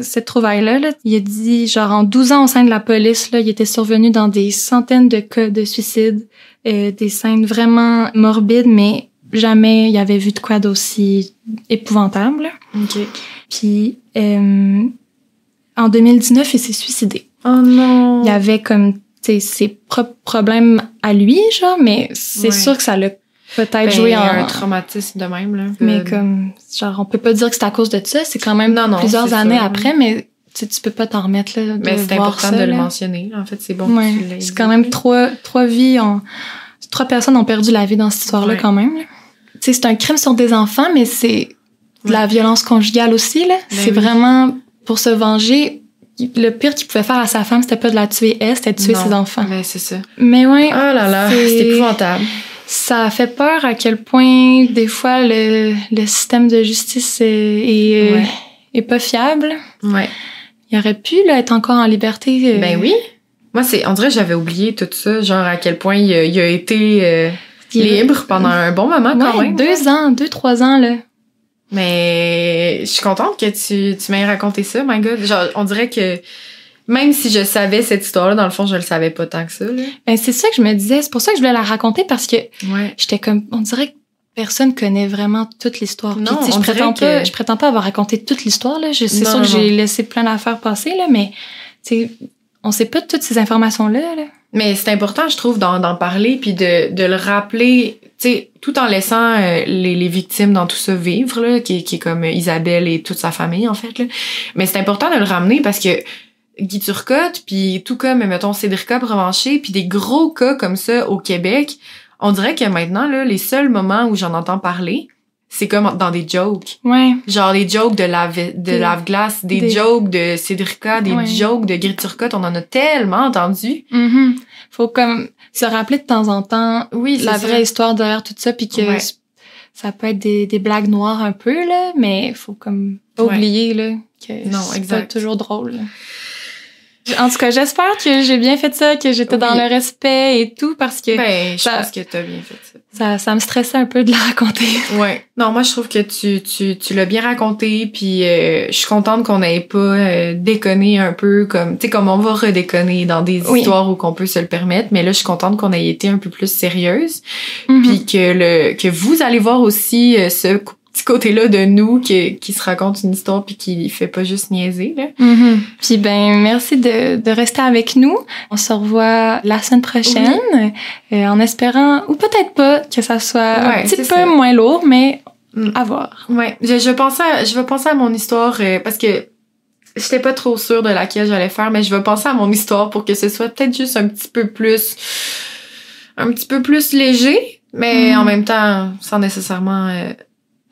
cette trouvaille-là. Là. Il a dit, genre, en 12 ans au sein de la police, là, il était survenu dans des centaines de cas de suicide, des scènes vraiment morbides, mais jamais il avait vu de quoi d'aussi épouvantable. OK. Puis, en 2019, il s'est suicidé. Oh non. Il y avait comme, tu sais, ses propres problèmes à lui, genre, mais c'est Ouais. sûr que ça l'a peut-être Ben, joué en... un traumatisme de même, là. Mais comme, genre, on peut pas dire que c'est à cause de ça. C'est quand même Non, plusieurs c'est années ça. après, mais tu peux pas t'en remettre, là, de Mais c'est voir important ça, de le là. mentionner. En fait, c'est bon Ouais. que tu l'aies C'est dit. quand même 3 vies, 3 personnes ont perdu la vie dans cette histoire-là, Ouais. quand même, là. Tu sais, c'est un crime sur des enfants, mais c'est de la violence conjugale aussi, là. Ben C'est oui. vraiment pour se venger. Le pire qu'il pouvait faire à sa femme, c'était pas de la tuer elle, c'était de tuer Non. ses enfants. Ben, c'est ça. Mais ouais. Oh là là, c'est épouvantable. Ça fait peur à quel point, des fois, le système de justice est pas fiable. Ouais. Il aurait pu là, être encore en liberté. Ben oui. Moi, on dirait que j'avais oublié tout ça, genre à quel point il a été libre pendant un bon moment quand Ouais, même. 2-3 ans, là. Mais je suis contente que tu m'aies raconté ça, my God. Genre, on dirait que même si je savais cette histoire-là, dans le fond, je le savais pas tant que ça, là. Ben, c'est ça que je me disais. C'est pour ça que je voulais la raconter parce que Ouais. j'étais comme, on dirait que personne connaît vraiment toute l'histoire. Puis, Non, tu sais, on dirait je prétends pas avoir raconté toute l'histoire, là. C'est Non, sûr que non, j'ai laissé plein d'affaires passer, là, mais, tu sais, on sait pas toutes ces informations-là, là. Mais c'est important, je trouve, d'en parler puis de le rappeler, tu sais, tout en laissant les victimes dans tout ça vivre, là, qui est comme Isabelle et toute sa famille, en fait, là. Mais c'est important de le ramener parce que Guy Turcotte, puis tout comme, mettons, Cédrica Provencher, puis des gros cas comme ça au Québec, on dirait que maintenant, là, les seuls moments où j'en entends parler, c'est comme dans des jokes. Ouais. Genre des jokes de lave-glace, des jokes de Cédrica, des jokes de Guy Turcotte, on en a tellement entendu. Mm-hmm. Faut comme se rappeler de temps en temps Oui, la vraie histoire derrière tout ça, puis que Ouais. ça peut être des blagues noires un peu, là, mais faut comme pas Ouais. oublier là, que Non, c'est exact. pas toujours drôle. Là. En tout cas, j'espère que j'ai bien fait ça, que j'étais dans Oui. le respect et tout, parce que Ben, je ça- pense que t'as bien fait ça. ça me stressait un peu de la raconter. Ouais. Non, moi, je trouve que tu l'as bien raconté, puis je suis contente qu'on n'ait pas déconné un peu comme, tu sais, comme on va redéconner dans des Oui. histoires où qu'on peut se le permettre, mais là, je suis contente qu'on ait été un peu plus sérieuse, Mhm. puis que vous allez voir aussi ce petit côté-là de nous qui se raconte une histoire puis qui fait pas juste niaiser, là. Mhm. Puis ben merci de rester avec nous. On se revoit la semaine prochaine, en espérant ou peut-être pas que ça soit un Ouais, petit c'est peu ça. moins lourd, mais Mm. à voir. Ouais, je vais penser à mon histoire parce que j'étais pas trop sûre de laquelle j'allais faire, mais je vais penser à mon histoire pour que ce soit peut-être juste un petit peu plus léger, mais en même temps sans nécessairement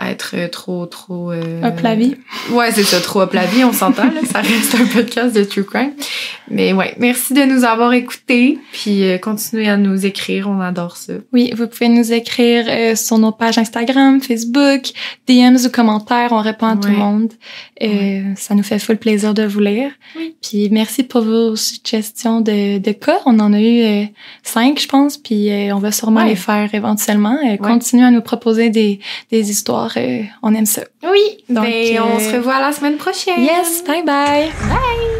être trop Hop la vie. Ouais, c'est ça, trop up la vie, on s'entend là, ça reste un podcast de true crime. Mais ouais, merci de nous avoir écoutés, puis continuez à nous écrire, on adore ça. Oui, vous pouvez nous écrire sur nos pages Instagram, Facebook, DMs ou commentaires, on répond à tout le Ouais. monde. Ça nous fait full plaisir de vous lire. Oui. Puis merci pour vos suggestions de cas. On en a eu 5, je pense, puis on va sûrement Ouais. les faire éventuellement. Continuez à nous proposer des histoires, on aime ça. Oui, Donc, on se revoit la semaine prochaine. Yes, bye bye! Bye!